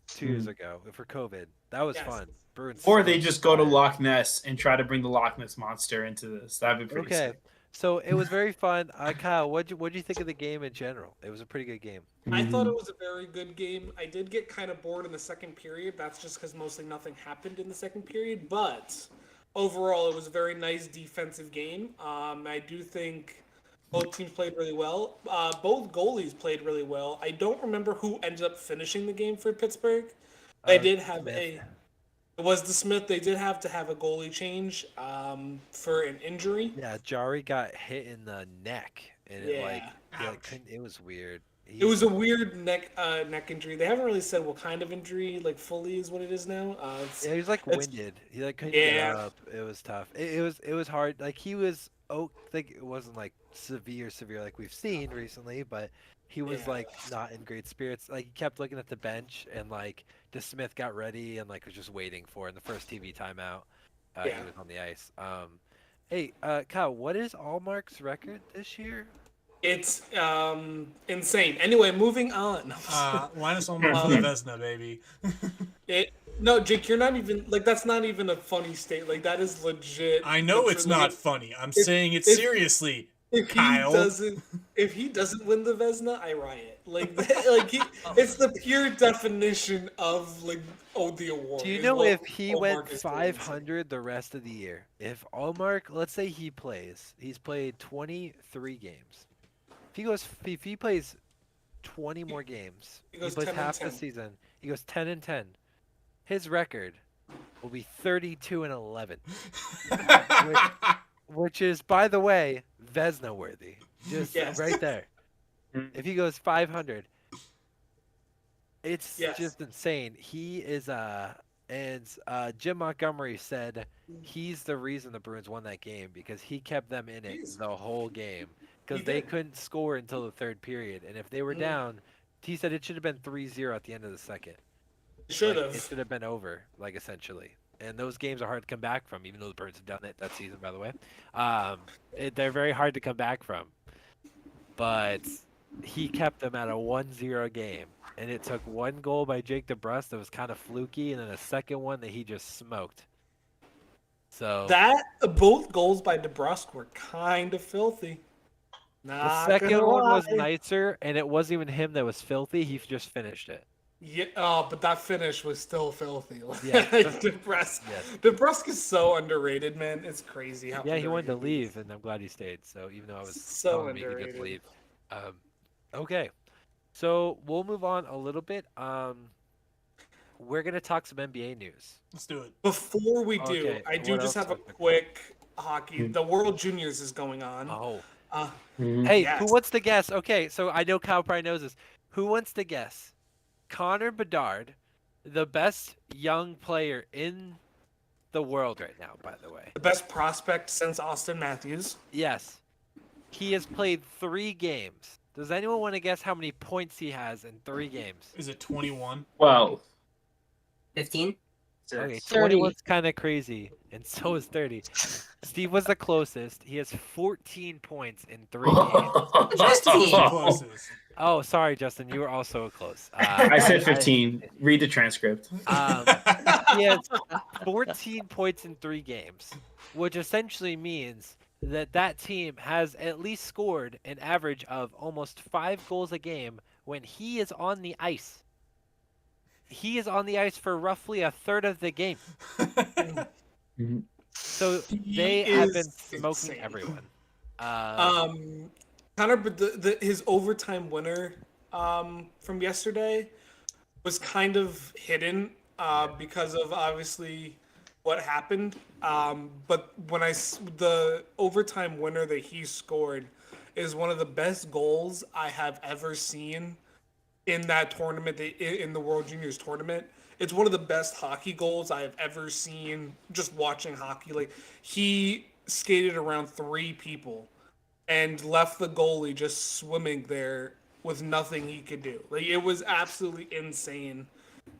2 years ago for COVID. That was Yes. fun. Bruins Or so they just go to inspired. Loch Ness and try to bring the Loch Ness monster into this. That'd be pretty Okay, sick. so it was very fun. Kyle, what'd you think of the game in general? It was a pretty good game. I thought it was a very good game. I did get kind of bored in the second period. That's just because mostly nothing happened in the second period. But overall, it was a very nice defensive game. I do think both teams played really well. Both goalies played really well. I don't remember who ended up finishing the game for Pittsburgh. They did have Smith. It was the Smith. They did have to have a goalie change for an injury. Yeah, Jari got hit in the neck, and it Yeah. it was weird. It was a weird neck injury. They haven't really said what kind of injury, like fully, is what it is now. Yeah, he was like it's- winded. He like couldn't Yeah. get up. It was tough. It was hard. Like he was like it wasn't like severe like we've seen recently, but he was Yeah. like not in great spirits. Like he kept looking at the bench and like DeSmith got ready and like was just waiting for in the first TV timeout. He Yeah. was on the ice. Hey, Kyle, what is Allmark's record this year? It's insane. Anyway, moving on. Linus Ullmark for the Vesna, baby. No, Jake, you're not even like that's not even a funny state. Like that is legit. I know Like, it's for, like, not funny. I'm saying it if- seriously. If Kyle. if he doesn't win the Vesna, I riot. Like it's the pure definition of like the award. Do you is know what if he Ullmark went is doing. 500 the rest of the year? If Allmark, let's say he's played 23 games. If he plays 20 more games, He he goes plays 10 and half the 10. season. He goes 10 and 10. His record will be 32 and 11, which is, by the way, Vesna worthy. Just Yes. right there. If he goes 500, it's Yes. just insane. He is and Jim Montgomery said he's the reason the Bruins won that game because he kept them in it Jeez. the whole game because He they did. couldn't score until the third period, and if they were down, he said it should have been 3-0 at the end of the second. Should Like, it have. should have been over, like essentially. And those games are hard to come back from, even though the Bruins have done it that season, by the way. They're very hard to come back from. But he kept them at a 1-0 game, and it took one goal by Jake DeBrusk that was kind of fluky, and then a second one that he just smoked. So That both goals by DeBrusk were kind of filthy. the Not second gonna one was lie. nicer, and it wasn't even him that was filthy. He just finished it. Yeah, but that finish was still filthy. Like, Yeah. DeBrusk. Yes. DeBrusk is so underrated, man. It's crazy how. Yeah, he wanted to underrated he is. leave, and I'm glad he stayed. So even though I was So telling me he could just underrated. leave. Okay, so we'll move on a little bit. We're gonna talk some NBA news. Let's do it. Before we do, Okay, I do what just else have a is there? quick hockey. The World Juniors is going on. Oh, Uh, hey, Yes. who wants to guess? Okay, so I know Kyle probably knows this. Who wants to guess? Connor Bedard, the best young player in the world right now, by the way. The best prospect since Austin Matthews. Yes. He has played 3 games. Does anyone want to guess how many points he has in 3 games? Is it 21? Well, 15? Okay, 30. 21's kind of crazy, and so is 30. Steve was the closest. He has 14 points in 3 games. Justin was the closest. Oh, sorry, Justin. You were also close. I said 15. Read the transcript. He has 14 points in 3 games, which essentially means that team has at least scored an average of almost 5 goals a game when he is on the ice. He is on the ice for roughly a third of the game. So they have been smoking insane. everyone. Connor, but his overtime winner from yesterday was kind of hidden because of obviously what happened. But the overtime winner that he scored is one of the best goals I have ever seen in that tournament, in the World Juniors tournament. It's one of the best hockey goals I have ever seen just watching hockey. Like, he skated around 3 people and left the goalie just swimming there with nothing he could do. Like, it was absolutely insane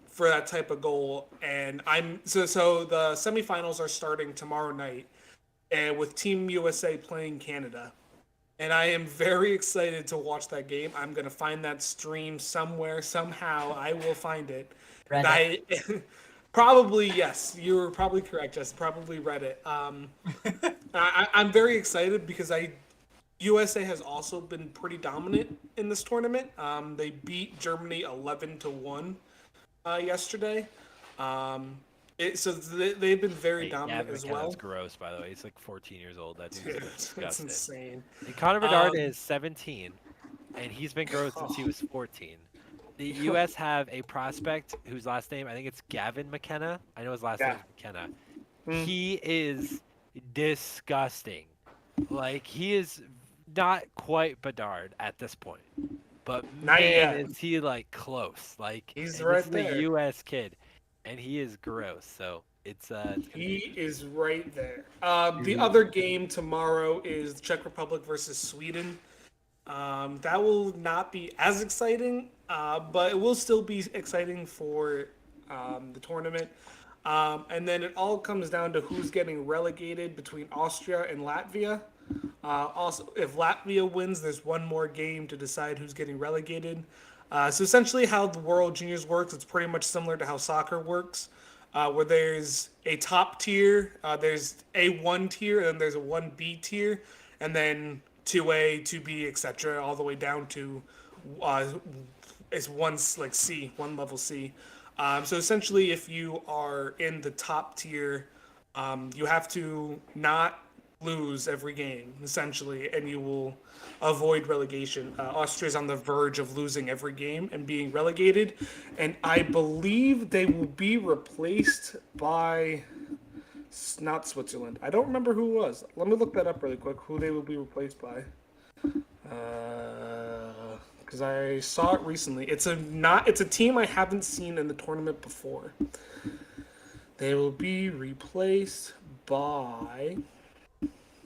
for that type of goal. And so the semifinals are starting tomorrow night, and with Team USA playing Canada. And I am very excited to watch that game. I'm gonna find that stream somewhere, somehow. I will find it. Reddit. Probably, yes. You were probably correct, Jess. Probably Reddit. I'm very excited because USA has also been pretty dominant in this tournament. They beat Germany 11-1 yesterday. So they've been very dominant Gavin as McKenna's well. gross, by the way. He's like 14 years old. That dude's Dude, disgusting. that's insane. And Connor Bedard is 17, and he's been gross since he was 14. The U.S. have a prospect whose last name, I think it's Gavin McKenna. I know his last name is McKenna. He is disgusting. Like, he is not quite Bedard at this point. But Not man, yet. is he, like, close. Like, He's and right this is there. a U.S. kid, and he is gross. So it's gonna He be is right there. The other game tomorrow is the Czech Republic versus Sweden. That will not be as exciting, but it will still be exciting for the tournament. And then it all comes down to who's getting relegated between Austria and Latvia. Also, if Latvia wins, there's one more game to decide who's getting relegated. So essentially how the World Juniors works, it's pretty much similar to how soccer works, where there's a top tier, there's a 1 tier, and then there's a 1B tier, and then 2A, 2B, etc., all the way down to it's one like C, 1 level C. So essentially, if you are in the top tier, you have to not lose every game, essentially, and you will avoid relegation. Austria's on the verge of losing every game and being relegated, and I believe they will be replaced by not Switzerland. I don't remember who it was. Let me look that up really quick, who they will be replaced by. Because I saw it recently. It's a team I haven't seen in the tournament before. They will be replaced by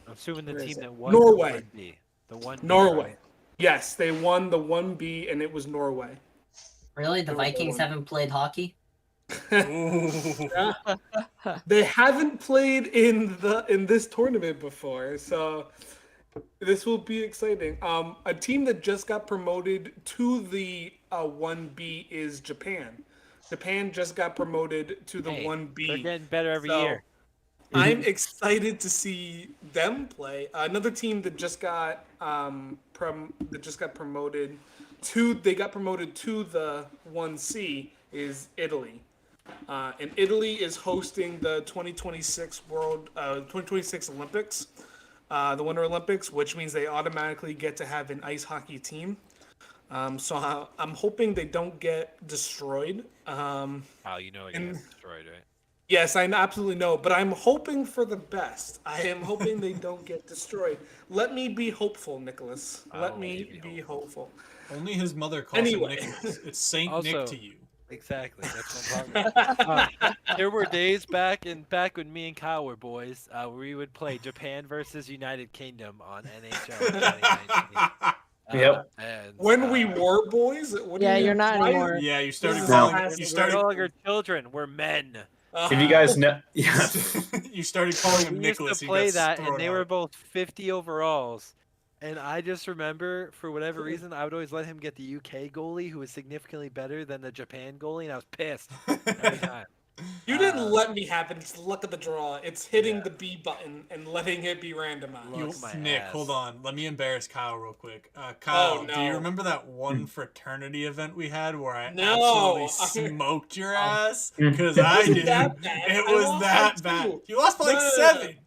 I'm assuming the Where is team it? that won Norway. the 1B. The 1B, Norway. right? Yes, they won the 1B, and it was Norway. Really? The Vikings haven't played hockey? They haven't played in this tournament before, so this will be exciting. A team that just got promoted to the 1B is Japan. Japan just got promoted to the Hey, 1B. They're getting better every So, year. I'm excited to see them play. Another team that just got promoted to the 1C is Italy. And Italy is hosting the 2026 Olympics, the Winter Olympics, which means they automatically get to have an ice hockey team. So I'm hoping they don't get destroyed. Oh, you know it and- gets destroyed, right? Yes, I absolutely know, but I'm hoping for the best. I am hoping they don't get destroyed. Let me be hopeful, Nicholas. Let I'll me be be hopeful. Only his mother calls Anyway. him Nicholas. It's Saint Nick Also- to you. Exactly. That's what I'm talking about. There were days back when me and Kyle were boys, where we would play Japan versus United Kingdom on NHL 2019. Yep. And, When we were boys? What do Yeah, you you're mean? not Why- anymore. Yeah, you started This is calling. past- You we're started. no longer children. We're men. If you guys know, yeah, You started calling him We used Nicholas. to you play got that, thrown and they were out. both 50 overalls. And I just remember, for whatever reason, I would always let him get the UK goalie, who was significantly better than the Japan goalie, and I was pissed every time. You didn't let me happen. It's the luck of the draw. It's hitting the B button and letting it be randomized. You, Look my Nick, ass. hold on. Let me embarrass Kyle real quick. Kyle, Oh, do you no. remember that one fraternity event we had where I No. absolutely smoked your ass? Because I wasn't did. that bad. It I was lost that by bad. 2. You lost by like No. 7.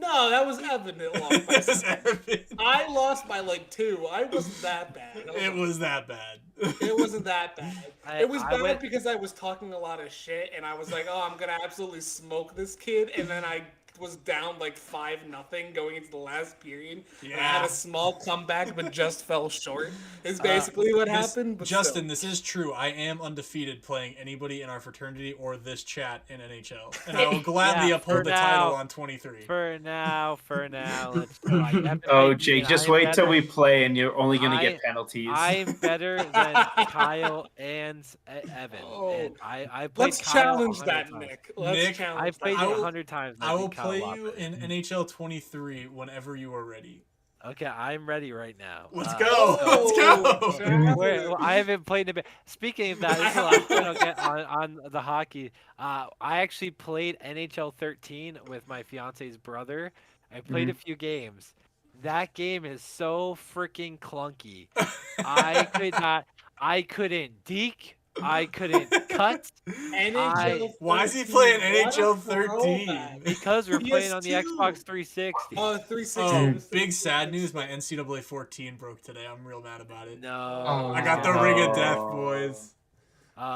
No, that was Evan that lost by It was 7. Evan. I lost by like 2. I wasn't that bad. It was that bad. It wasn't that bad. I- It was I bad went- because I was talking a lot of shit, and I was like, "Oh, I'm gonna absolutely smoke this kid," and then I was down like 5-0 going into the last period. And I had Yeah. a small comeback, but just fell short. Is basically what happened. But Justin, still. this is true. I am undefeated playing anybody in our fraternity or this chat in NHL, and I will gladly Yeah, uphold for the title now. on 23. For now, let's go. You haven't oh beat me, Jake, and just I'm wait till better- we play, and you're only gonna get I- penalties. I'm better than Kyle and Evan. Oh. And I played Let's Kyle challenge 100 that, times. Nick. Let's Nick, challenge. I played that. you will- 100 times. And I beat will Kyle play a lot you better. in NHL 23 whenever you are ready. Okay, I'm ready right now. Let's Uh, go. Oh, Let's go. challenge. Well, I haven't played in a bit. Speaking of that, this is the last point I'll get on the hockey. I actually played NHL 13 with my fiance's brother. I played a few games. That game is so freaking clunky. I couldn't deke. I couldn't cut NHL Why is he 13, playing what a NHL 13? throwback. because we're playing on the PS2. Xbox 360. Oh, 360. Oh, was big 360. sad news. My NCAA 14 broke today. I'm real mad about it. No. I got the Oh. ring of death, boys.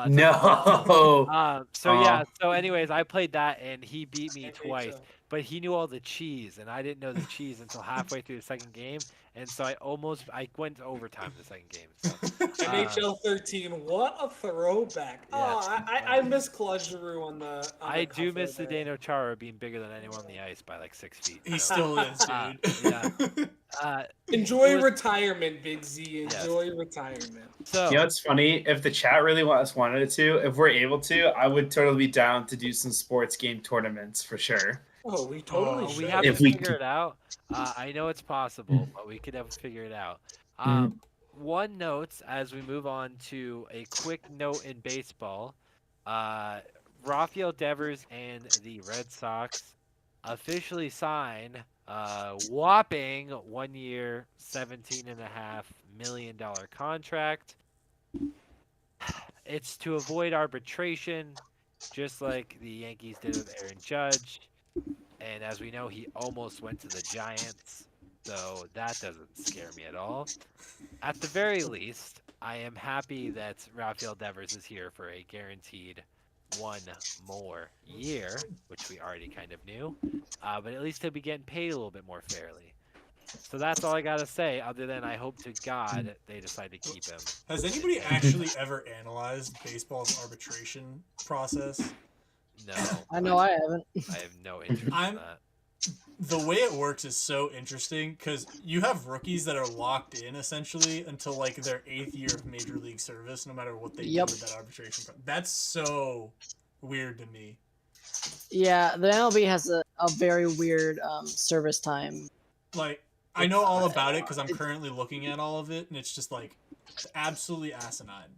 No. So anyways, I played that and he beat me NHL. twice, but he knew all the cheese and I didn't know the cheese until halfway through the second game, and so I went to overtime the second game. So, NHL 13, what a throwback! Yeah. Oh, I miss Claude Giroux on the. On I the do cover miss there. Zdeno Chara being bigger than anyone on the ice by like 6 feet. He so, still is, dude. yeah. Enjoy It was- retirement, Big Z. Yes. Enjoy retirement. So You know what's funny? If the chat really wanted to, if we're able to, I would totally be down to do some sports game tournaments for sure. Oh, we totally Oh, should. we have If to we figure could- it out. I know it's possible, but we could have to figure it out. One note as we move on to a quick note in baseball. Rafael Devers and the Red Sox officially sign a whopping 1 year, $17.5 million contract. It's to avoid arbitration, just like the Yankees did with Aaron Judge. And as we know, he almost went to the Giants, so that doesn't scare me at all. At the very least, I am happy that Rafael Devers is here for a guaranteed 1 more year, which we already kind of knew. But at least he'll be getting paid a little bit more fairly. So that's all I gotta say, other than I hope to God they decide to keep him. Has anybody actually ever analyzed baseball's arbitration process? No, I know I haven't. I have no interest in I'm- that. The way it works is so interesting because you have rookies that are locked in essentially until like their 8th year of major league service, no matter what they Yep. do with that arbitration. That's so weird to me. Yeah, the MLB has a very weird service time. Like, I know all about it because I'm currently looking at all of it, and it's just like absolutely asinine.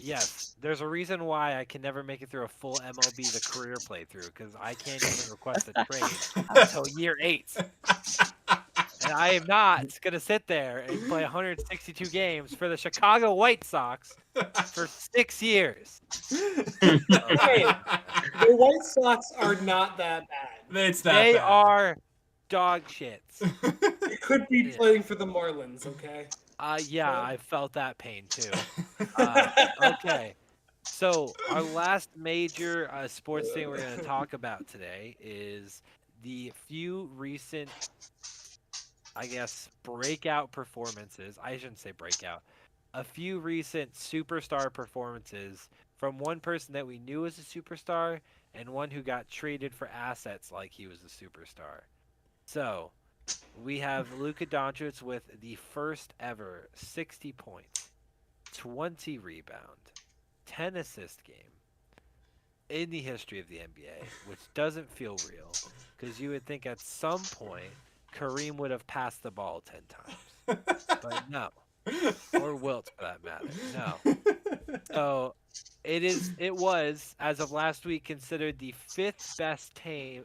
Yes, there's a reason why I can never make it through a full MLB The Career playthrough, because I can't even request a trade until year 8. And I am not going to sit there and play 162 games for the Chicago White Sox for 6 years. Hey, the White Sox are not that bad. It's that They bad. are dog shits. You could be Yeah. playing for the Marlins, okay? Yeah, I felt that pain too. Okay. So our last major sports thing we're going to talk about today is the few recent, I guess, breakout performances. I shouldn't say breakout. a few recent superstar performances from one person that we knew was a superstar and one who got traded for assets like he was a superstar. So, we have Luka Doncic with the first ever 60 points, 20 rebound, 10 assist game in the history of the NBA, which doesn't feel real because you would think at some point Kareem would have passed the ball 10 times. But no. Or Wilt for that matter. No. So it was, as of last week, considered the fifth best game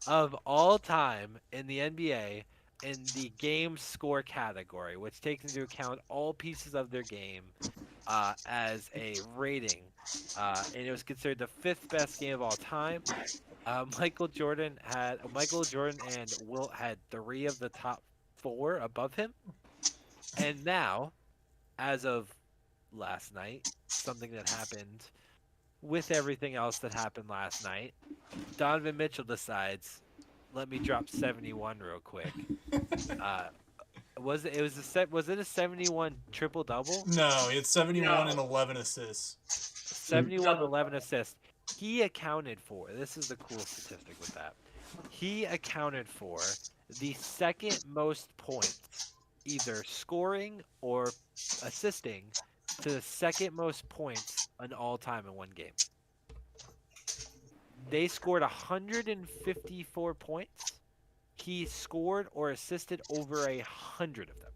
of all time in the NBA in the game score category, which takes into account all pieces of their game as a rating. And it was considered the fifth best game of all time. Michael Jordan and Wilt had 3 of the top 4 above him. And now, as of last night, something that happened with everything else that happened last night, Donovan Mitchell decides, let me drop 71 real quick. Was it a 71 triple double? No, it's 71 and 11 assists. 71 and 11 assists. He accounted for, this is the cool statistic with that. He accounted for the second most points, either scoring or assisting, to the second most points in all time in one game. They scored 154 points. He scored or assisted over 100 of them.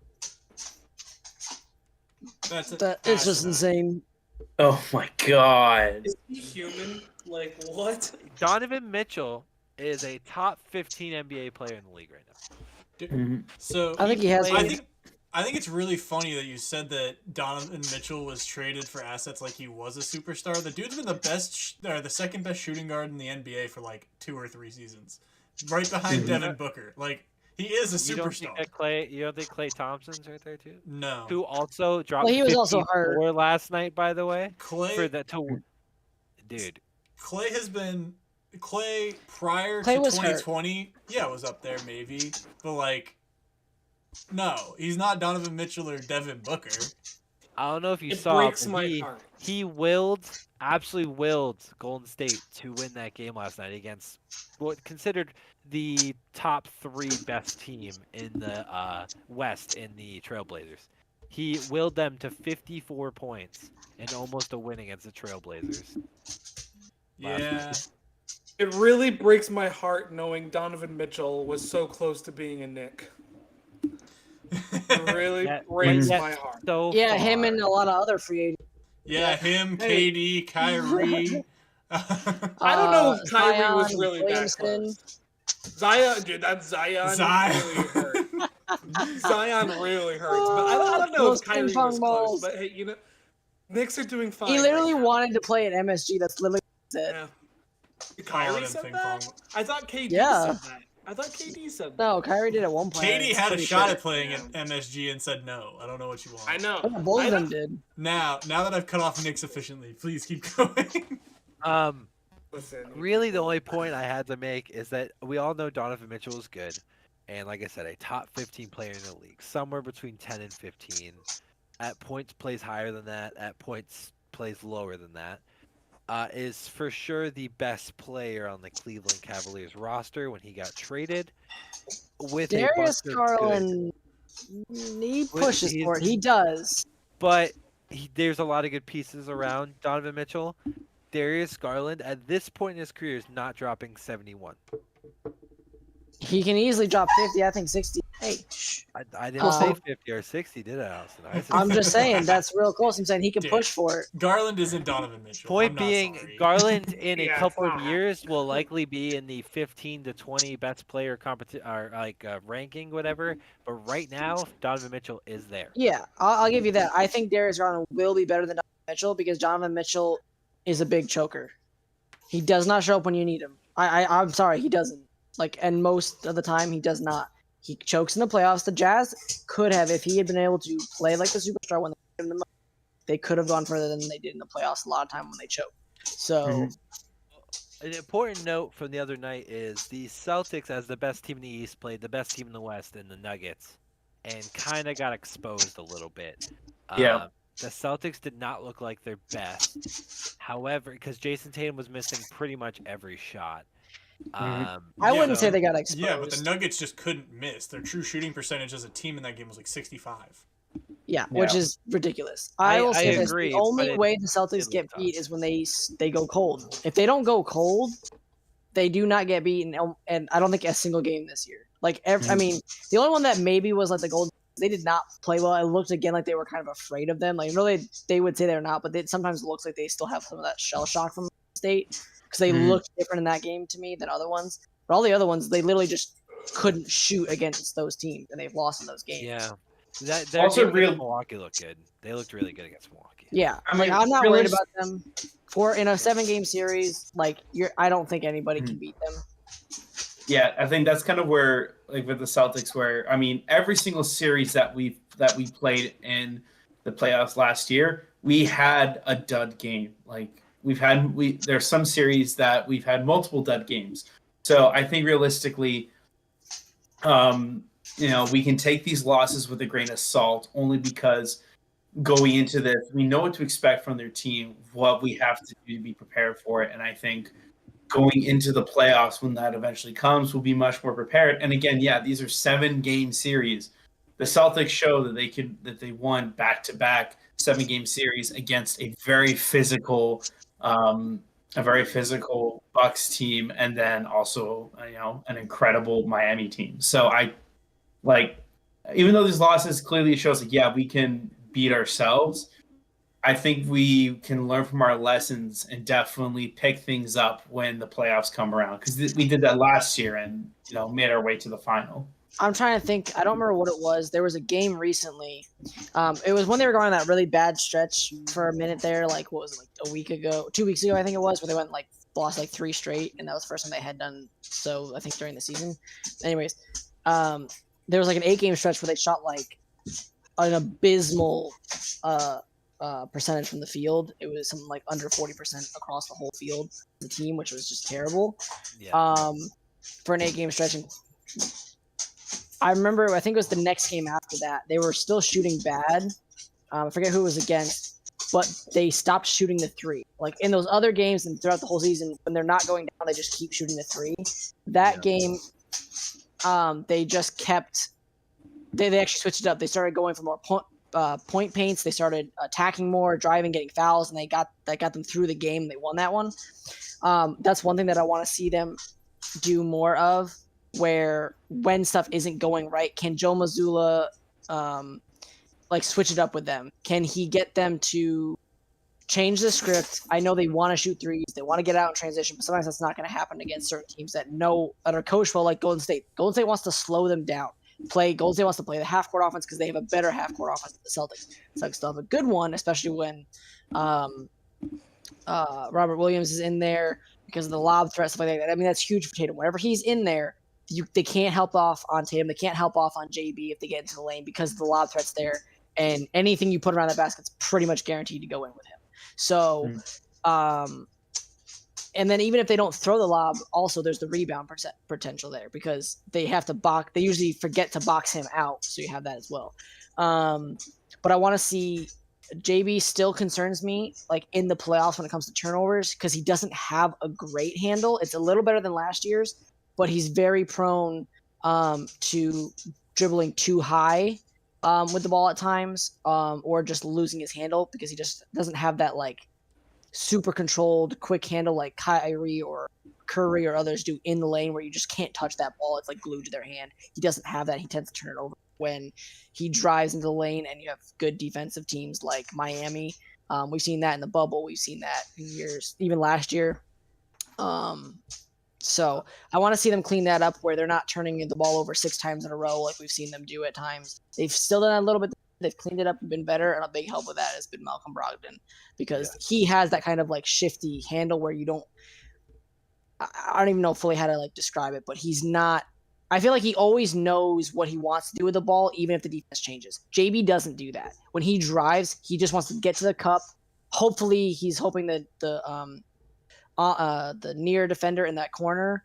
It's just insane. Oh my god. Is he human? Like, what? Donovan Mitchell is a top 15 NBA player in the league right now. So I think he has. I think it's really funny that you said that Donovan Mitchell was traded for assets like he was a superstar. The dude's been the second best shooting guard in the NBA for like 2 or 3 seasons, right behind Devin Booker. Like, he is a superstar. You don't think Klay Thompson's right there too? No. Who also dropped Well, he was 54 also hurt last night, by the way. Dude. Clay has been prior Clay to was 2020. Yeah, was up there maybe, but like, no, he's not Donovan Mitchell or Devin Booker. I don't know if you It saw, breaks but my heart. he absolutely willed Golden State to win that game last night against what considered the top 3 best team in the West in the Trailblazers. He willed them to 54 points and almost a win against the Trailblazers. Yeah. It really breaks my heart knowing Donovan Mitchell was so close to being a Knick. It really breaks my heart. So Yeah, far. him and a lot of other free agents. Yeah, him, KD, Kyrie. I don't know if Kyrie Zion, was really that Williamson. close. Zion, dude, that Zion really hurt. Zion really hurts. But I don't know Those if Kyrie ping pong was balls. close. But hey, you know, Knicks are doing fine. He literally right now. wanted to play at MSG. That's literally what he said. Yeah. Calling Kyrie him said ping that? pong. I thought KD Yeah. said that. I thought KD said that. No, Kyrie did at one point. KD had a Pretty shot sure. at playing at MSG and said no. I don't know what you want. I know. Oh, both I of them know. did. Now that I've cut off Knicks efficiently, please keep going. Listen, Really, the only point I had to make is that we all know Donovan Mitchell is good, and like I said, a top 15 player in the league, somewhere between 10 and 15. At points, plays higher than that. At points, plays lower than that. Is for sure the best player on the Cleveland Cavaliers roster when he got traded. With Darius a bunch of Garland, he pushes he's- for it. He does. but there's a lot of good pieces around Donovan Mitchell. Darius Garland, at this point in his career, is not dropping 71. He can easily drop 50. I think 60. Hey, shh. I didn't say 50 or 60, did I, Austin? I said I'm 60. just saying that's real close. I'm saying he can Dude. push for it. Garland isn't Donovan Mitchell. Point I'm not being, sorry. Garland in a Yeah, couple of it's not years will likely be in the 15 to 20 best player ranking, whatever. But right now, Donovan Mitchell is there. Yeah, I'll give you that. I think Darius Garland will be better than Donovan Mitchell because Donovan Mitchell is a big choker. He does not show up when you need him. I'm sorry, he doesn't. And most of the time, he does not. He chokes in the playoffs. The Jazz could have, if he had been able to play like the superstar when they gave him the money, they could have gone further than they did in the playoffs a lot of time when they choked. So, An important note from the other night is the Celtics, as the best team in the East, played the best team in the West in the Nuggets. and kind of got exposed a little bit. Yeah. The Celtics did not look like their best. However, because Jason Tatum was missing pretty much every shot. I Yeah, wouldn't say but- they got Yeah, but the exposed. Nuggets just couldn't miss. Their true shooting percentage as a team in that game was like 65. Yeah, which Yeah. is ridiculous. I I will say this: agree, the but only way the Celtics it get looked beat tough. is when they go cold. If they don't go cold, they do not get beaten. And I don't think a single game this year. Like I mean, the only one that maybe was like the Golden. They did not play well. It looked again like they were kind of afraid of them. Like really, they would say they're not, but it sometimes looks like they still have some of that shell shock from State because they Mhm. looked different in that game to me than other ones. But all the other ones, they literally just couldn't shoot against those teams, and they've lost in those games. Yeah. Their Also game against Milwaukee looked good. They looked really good against Milwaukee. Yeah, I like mean, I'm not worried about them. For in a 7-game series, like I don't think anybody can beat them. Yeah, I think that's kind of where, like with the Celtics, where I mean, every single series that we played in the playoffs last year, we had a dud game. Like there's some series that we've had multiple dud games. So I think realistically, we can take these losses with a grain of salt, only because going into this, we know what to expect from their team, what we have to do to be prepared for it, and I think going into the playoffs when that eventually comes, we'll be much more prepared. And again, yeah, these are 7-game series. The Celtics show that they won back-to-back 7-game series against a very physical Bucks team, and then also an incredible Miami team. So even though these losses clearly shows like, yeah, we can beat ourselves, I think we can learn from our lessons and definitely pick things up when the playoffs come around, because we did that last year and made our way to the final. I'm trying to think. I don't remember what it was. There was a game recently. It was when they were going on that really bad stretch for a minute there. Like what was it, like a week ago, 2 weeks ago, I think it was, where they went lost 3 straight, and that was the first time they had done so. I think during the season. Anyways, there was like an 8-game stretch where they shot an abysmal percentage from the field. It was something like under 40% across the whole field, the team, which was just terrible. Yeah. For an 8-game stretch. And I remember, I think it was the next game after that, they were still shooting bad. I forget who it was against, but they stopped shooting the 3. Like in those other games and throughout the whole season, when they're not going down, they just keep shooting the 3. That game, they just kept. They actually switched it up. They started going for more point paints. They started attacking more, driving, getting fouls, and that got them through the game. They won that one. That's one thing that I want to see them do more of, where when stuff isn't going right, can Joe Mazzulla switch it up with them? Can he get them to change the script? I know they want to shoot threes, they want to get out in transition, but sometimes that's not going to happen against certain teams that are coached well, like Golden State. Golden State wants to slow them down. Golden State wants to play the half-court offense because they have a better half-court offense than the Celtics. Celtics still have a good one, especially when Robert Williams is in there because of the lob threat, stuff like that. I mean, that's huge for Tatum. Whenever he's in there, they can't help off on Tatum. They can't help off on JB if they get into the lane because the lob threat's there. And anything you put around that basket's pretty much guaranteed to go in with him. So, and then even if they don't throw the lob, also there's the rebound potential there because they have to box. They usually forget to box him out, so you have that as well. But I want to see. JB still concerns me in the playoffs when it comes to turnovers because he doesn't have a great handle. It's a little better than last year's, but he's very prone to dribbling too high with the ball at times, or just losing his handle because he just doesn't have that super controlled, quick handle like Kyrie or Curry or others do in the lane where you just can't touch that ball. It's glued to their hand. He doesn't have that. He tends to turn it over when he drives into the lane, and you have good defensive teams like Miami. We've seen that in the bubble. We've seen that in years, even last year. So I want to see them clean that up where they're not turning the ball over 6 times in a row like we've seen them do at times. They've still done that a little bit. They've cleaned it up and been better, and a big help with that has been Malcolm Brogdon because he has that kind of shifty handle where you don't – I don't even know fully how to describe it, but he's not – I feel like he always knows what he wants to do with the ball even if the defense changes. JB doesn't do that. When he drives, he just wants to get to the cup. Hopefully he's hoping that the near defender in that corner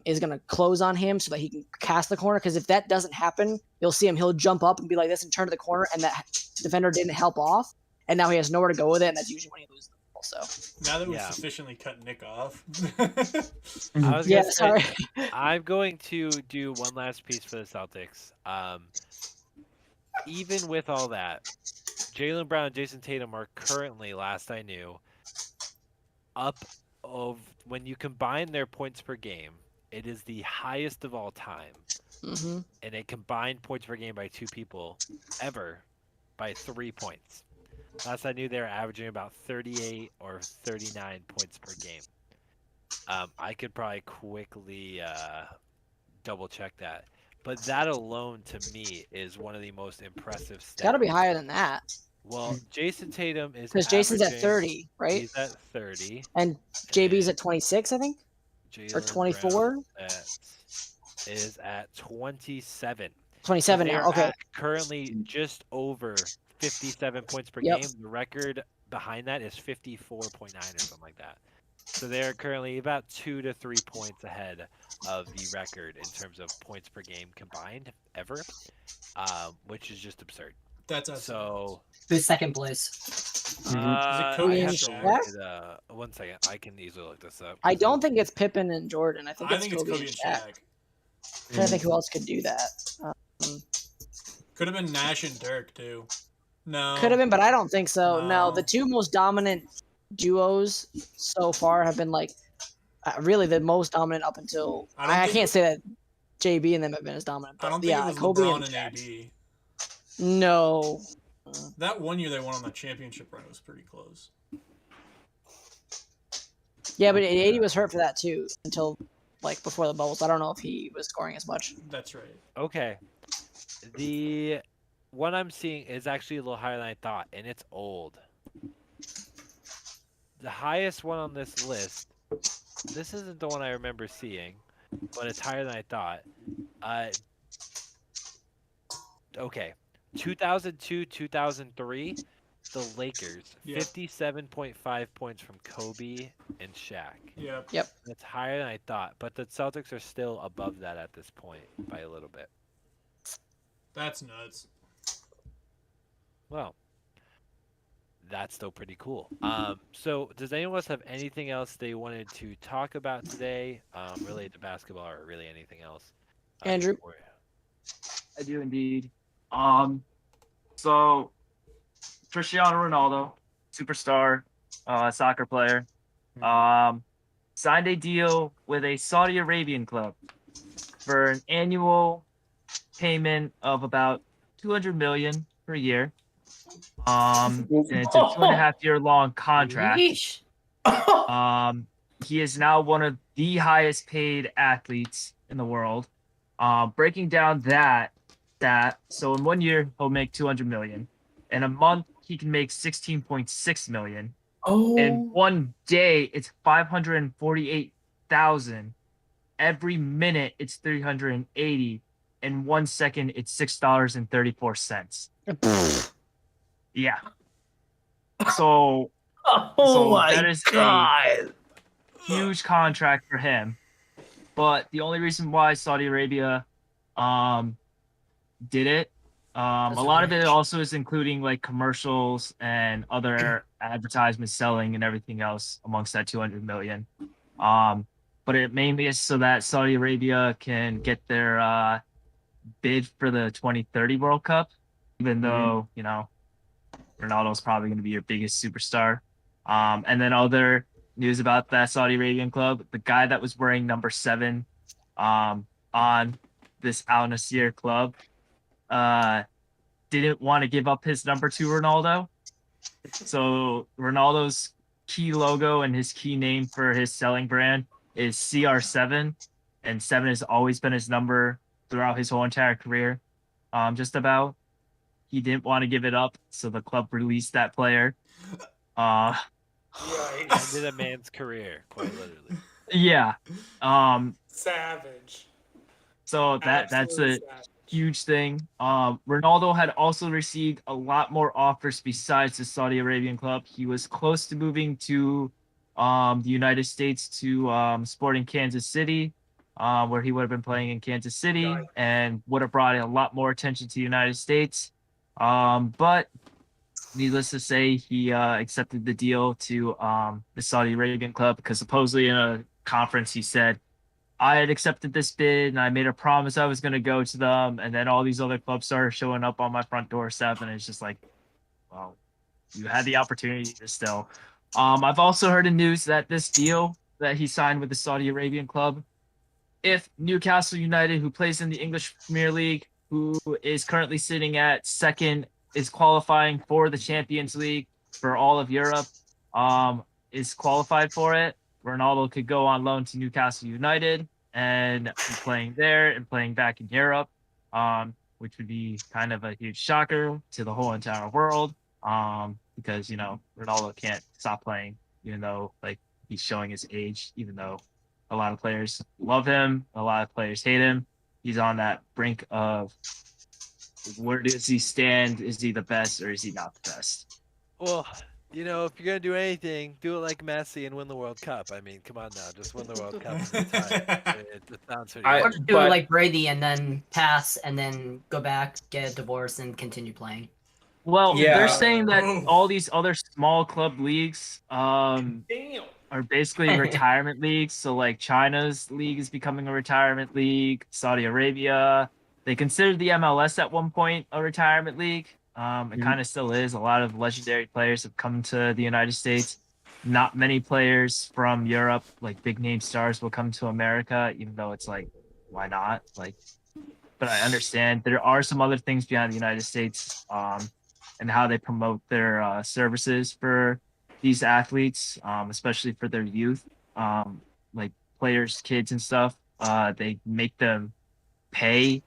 is going to close on him so that he can cast the corner. Because if that doesn't happen, you'll see him. He'll jump up and be like this and turn to the corner, and that defender didn't help off, and now he has nowhere to go with it, and that's usually when he loses the ball. So Now that we've Yeah. sufficiently cut Nick off. I was yeah, gonna say, sorry. I'm going to do one last piece for the Celtics. Even with all that, Jaylen Brown and Jason Tatum are currently, last I knew, up of when you combine their points per game, it is the highest of all time. hmm And a combined points per game by two people ever by 3 points. Last I knew, they were averaging about 38 or 39 points per game. I could probably quickly double check that. But that alone, to me, is one of the most impressive stats. It's got to be higher than that Well, Jason Tatum is because Jason's at averaging- 30, right? He's at 30. And JB's and at 26, I think, or Jaylen 24. Brown is at 27. 27 They now. are Okay. at currently just over 57 points per Yep. game. The record behind that is 54.9 or something like that. So they're currently about 2 to 3 points ahead of the record in terms of points per game combined ever, which is just absurd. That's us. So Who's second place? Kobe I and have to Shaq? look it, 1 second. I can easily look this up. I don't think it's Pippen and Jordan. I think I it's think it's Kobe Kobe and and Shaq. Shaq. I'm trying to think who else could do that. Could have been Nash and Dirk too. No. Could have been, but I don't think so. No, No. the two most dominant duos so far have been like really the most dominant up until I don't I think- can't say that JB and them have been as dominant. I But don't think yeah, it was Kobe LeBron and and Shaq. AD. No. That one year they won on the championship run was pretty close. Yeah, but AD was hurt for that too until like before the bubbles. I don't know if he was scoring as much. That's right. Okay. The one I'm seeing is actually a little higher than I thought, and it's old. The highest one on this list, this isn't the one I remember seeing, but it's higher than I thought. Okay. 2002, 2003, the Lakers, Yeah. 57.5 points from Kobe and Shaq. Yeah. That's higher than I thought, but the Celtics are still above that at this point by a little bit. That's nuts. Well, that's still pretty cool. So does anyone else have anything else they wanted to talk about today, related to basketball or really anything else? Andrew? before- I do indeed. So Cristiano Ronaldo, superstar, soccer player, signed a deal with a Saudi Arabian club for an annual payment of about 200 million per year. And it's a 2.5 year long contract. Yeesh. He is now one of the highest paid athletes in the world. Breaking down that, so in 1 year he'll make 200 million. In a month he can make 16.6 million. In 1 day it's 548,000. Every minute it's 380. In 1 second it's $6.34. Yeah. So that is a huge contract for him. But the only reason why Saudi Arabia did it, a lot of it also is including like commercials and other advertisements selling and everything else amongst that 200 million. But it mainly is so that Saudi Arabia can get their bid for the 2030 World Cup, even though, you know, Ronaldo's probably going to be your biggest superstar. And then other news about that Saudi Arabian club, the guy that was wearing number 7 on this Al Nassr club didn't want to give up his number to Ronaldo. So Ronaldo's key logo and his key name for his selling brand is CR7, and 7 has always been his number throughout his whole entire career. Just about. He didn't want to give it up, so the club released that player. Ended a man's career, quite literally. Yeah. Savage. So that's Absolute a savage. huge thing. Ronaldo had also received a lot more offers besides the Saudi Arabian club. He was close to moving to the United States to Sporting Kansas City. where he would have been playing in Kansas City and would have brought a lot more attention to the United States. But needless to say, he accepted the deal to the Saudi Arabian club because supposedly in a conference he said, I had accepted this bid and I made a promise I was going to go to them. And then all these other clubs started showing up on my front doorstep. And it's just like, well, you had the opportunity to still. I've also heard in news that this deal that he signed with the Saudi Arabian club, if Newcastle United, who plays in the English Premier League, who is currently sitting at second, is qualifying for the Champions League for all of Europe, is qualified for it, Ronaldo could go on loan to Newcastle United and be playing there and playing back in Europe, which would be kind of a huge shocker to the whole entire world, because, you know, Ronaldo can't stop playing, even though, like, he's showing his age, even though a lot of players love him, a lot of players hate him. He's on that brink of where does he stand? Is he the best or is he not the best? Well, you know, if you're gonna do anything, do it like Messi and win the World Cup. I mean, come on now, just win the World Cup and retire. It sounds pretty I- Or good. do it but- like Brady and then pass and then go back, get a divorce, and continue playing. Well, Yeah. they're saying that Oof. all these other small club leagues Damn. are basically retirement leagues. So like China's league is becoming a retirement league. Saudi Arabia, they considered the MLS at one point a retirement league. It kind of still is. A lot of legendary players have come to the United States. Not many players from Europe, like big name stars, will come to America, even though it's like, why not? Like, but I understand there are some other things behind the United States, and how they promote their services for these athletes, especially for their youth, like players, kids, and stuff. They make them pay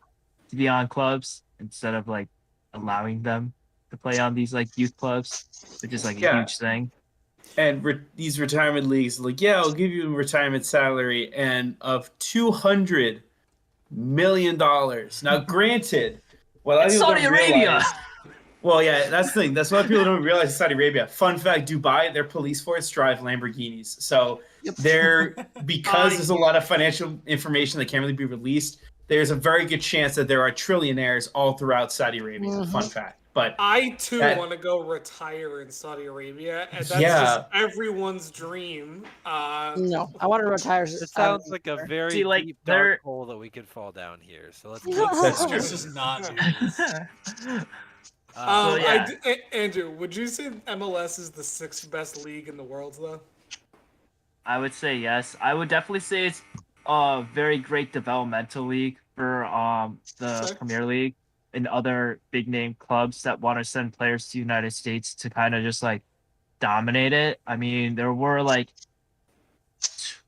to be on clubs instead of like allowing them to play on these like youth clubs, which is like a Yeah. huge thing. And these retirement leagues, like, yeah, I'll give you a retirement salary and of $200 million. Now, granted, what a lot of It's people Saudi don't Arabia. realize. Well, yeah, that's the thing. That's what people don't realize in Saudi Arabia. Fun fact: Dubai, their police force drive Lamborghinis. So they're because there's a lot of financial information that can't really be released. There's a very good chance that there are trillionaires all throughout Saudi Arabia. Mhm. Fun fact. But I too That- want to go retire in Saudi Arabia, and that's Yeah. just everyone's dream. No, I want to retire. This sounds like a very See, like, deep they're- dark hole that we could fall down here. So let's. That's true. It's just not news. So, yeah. Andrew, would you say MLS is the sixth best league in the world, though? I would say yes. I would definitely say it's a very great developmental league for the Okay. Premier League and other big name clubs that want to send players to the United States to kind of just like dominate it. I mean, there were like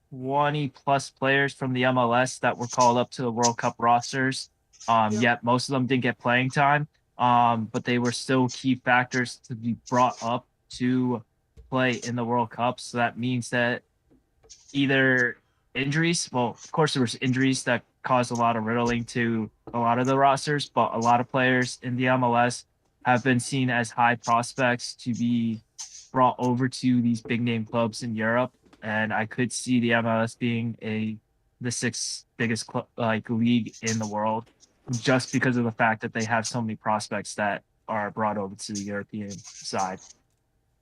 20 plus players from the MLS that were called up to the World Cup rosters. Yet most of them didn't get playing time. But they were still key factors to be brought up to play in the World Cup. So that means that either injuries, well, of course there was injuries that caused a lot of riddling to a lot of the rosters, but a lot of players in the MLS have been seen as high prospects to be brought over to these big name clubs in Europe. And I could see the MLS being the sixth biggest league in the world, just because of the fact that they have so many prospects that are brought over to the European side.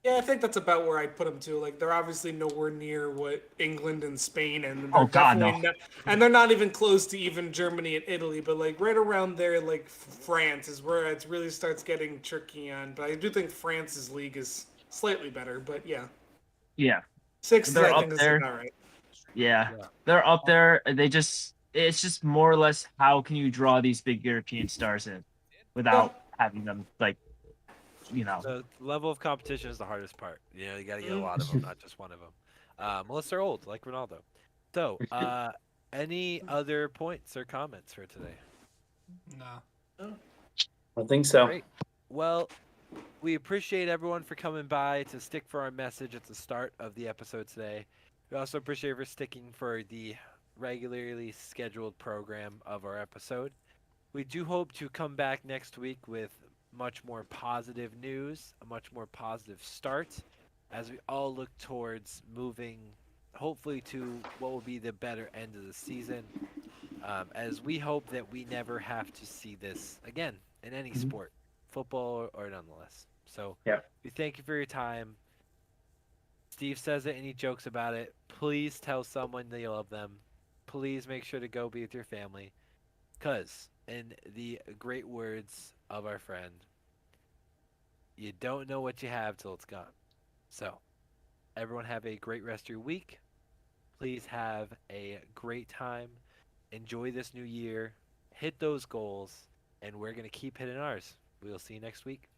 Yeah, I think that's about where I'd put them too. Like, they're obviously nowhere near what England and Spain, and they're Oh, God, definitely no. not, and they're not even close to even Germany and Italy. But like right around there, like France is where it really starts getting tricky on. But I do think France's league is slightly better. But yeah, Yeah, sixth They're I up think is there. about right. yeah, Yeah. they're up there. It's just more or less how can you draw these big European stars in without having them like, The level of competition is the hardest part. You know, you got to get a lot of them, not just one of them. Unless they're old, like Ronaldo. So, any other points or comments for today? No. I think so. Great. Well, we appreciate everyone for coming by to stick for our message at the start of the episode today. We also appreciate you for sticking for the regularly scheduled program of our episode. We do hope to come back next week with much more positive news, a much more positive start, as we all look towards moving hopefully to what will be the better end of the season. As we hope that we never have to see this again in any Mhm. sport, football or nonetheless. So Yeah. we thank you for your time. Steve says it and he jokes about it. Please tell someone that you love them. Please make sure to go be with your family. Because, in the great words of our friend, you don't know what you have till it's gone. So, everyone have a great rest of your week. Please have a great time. Enjoy this new year. Hit those goals. And we're going to keep hitting ours. We will see you next week.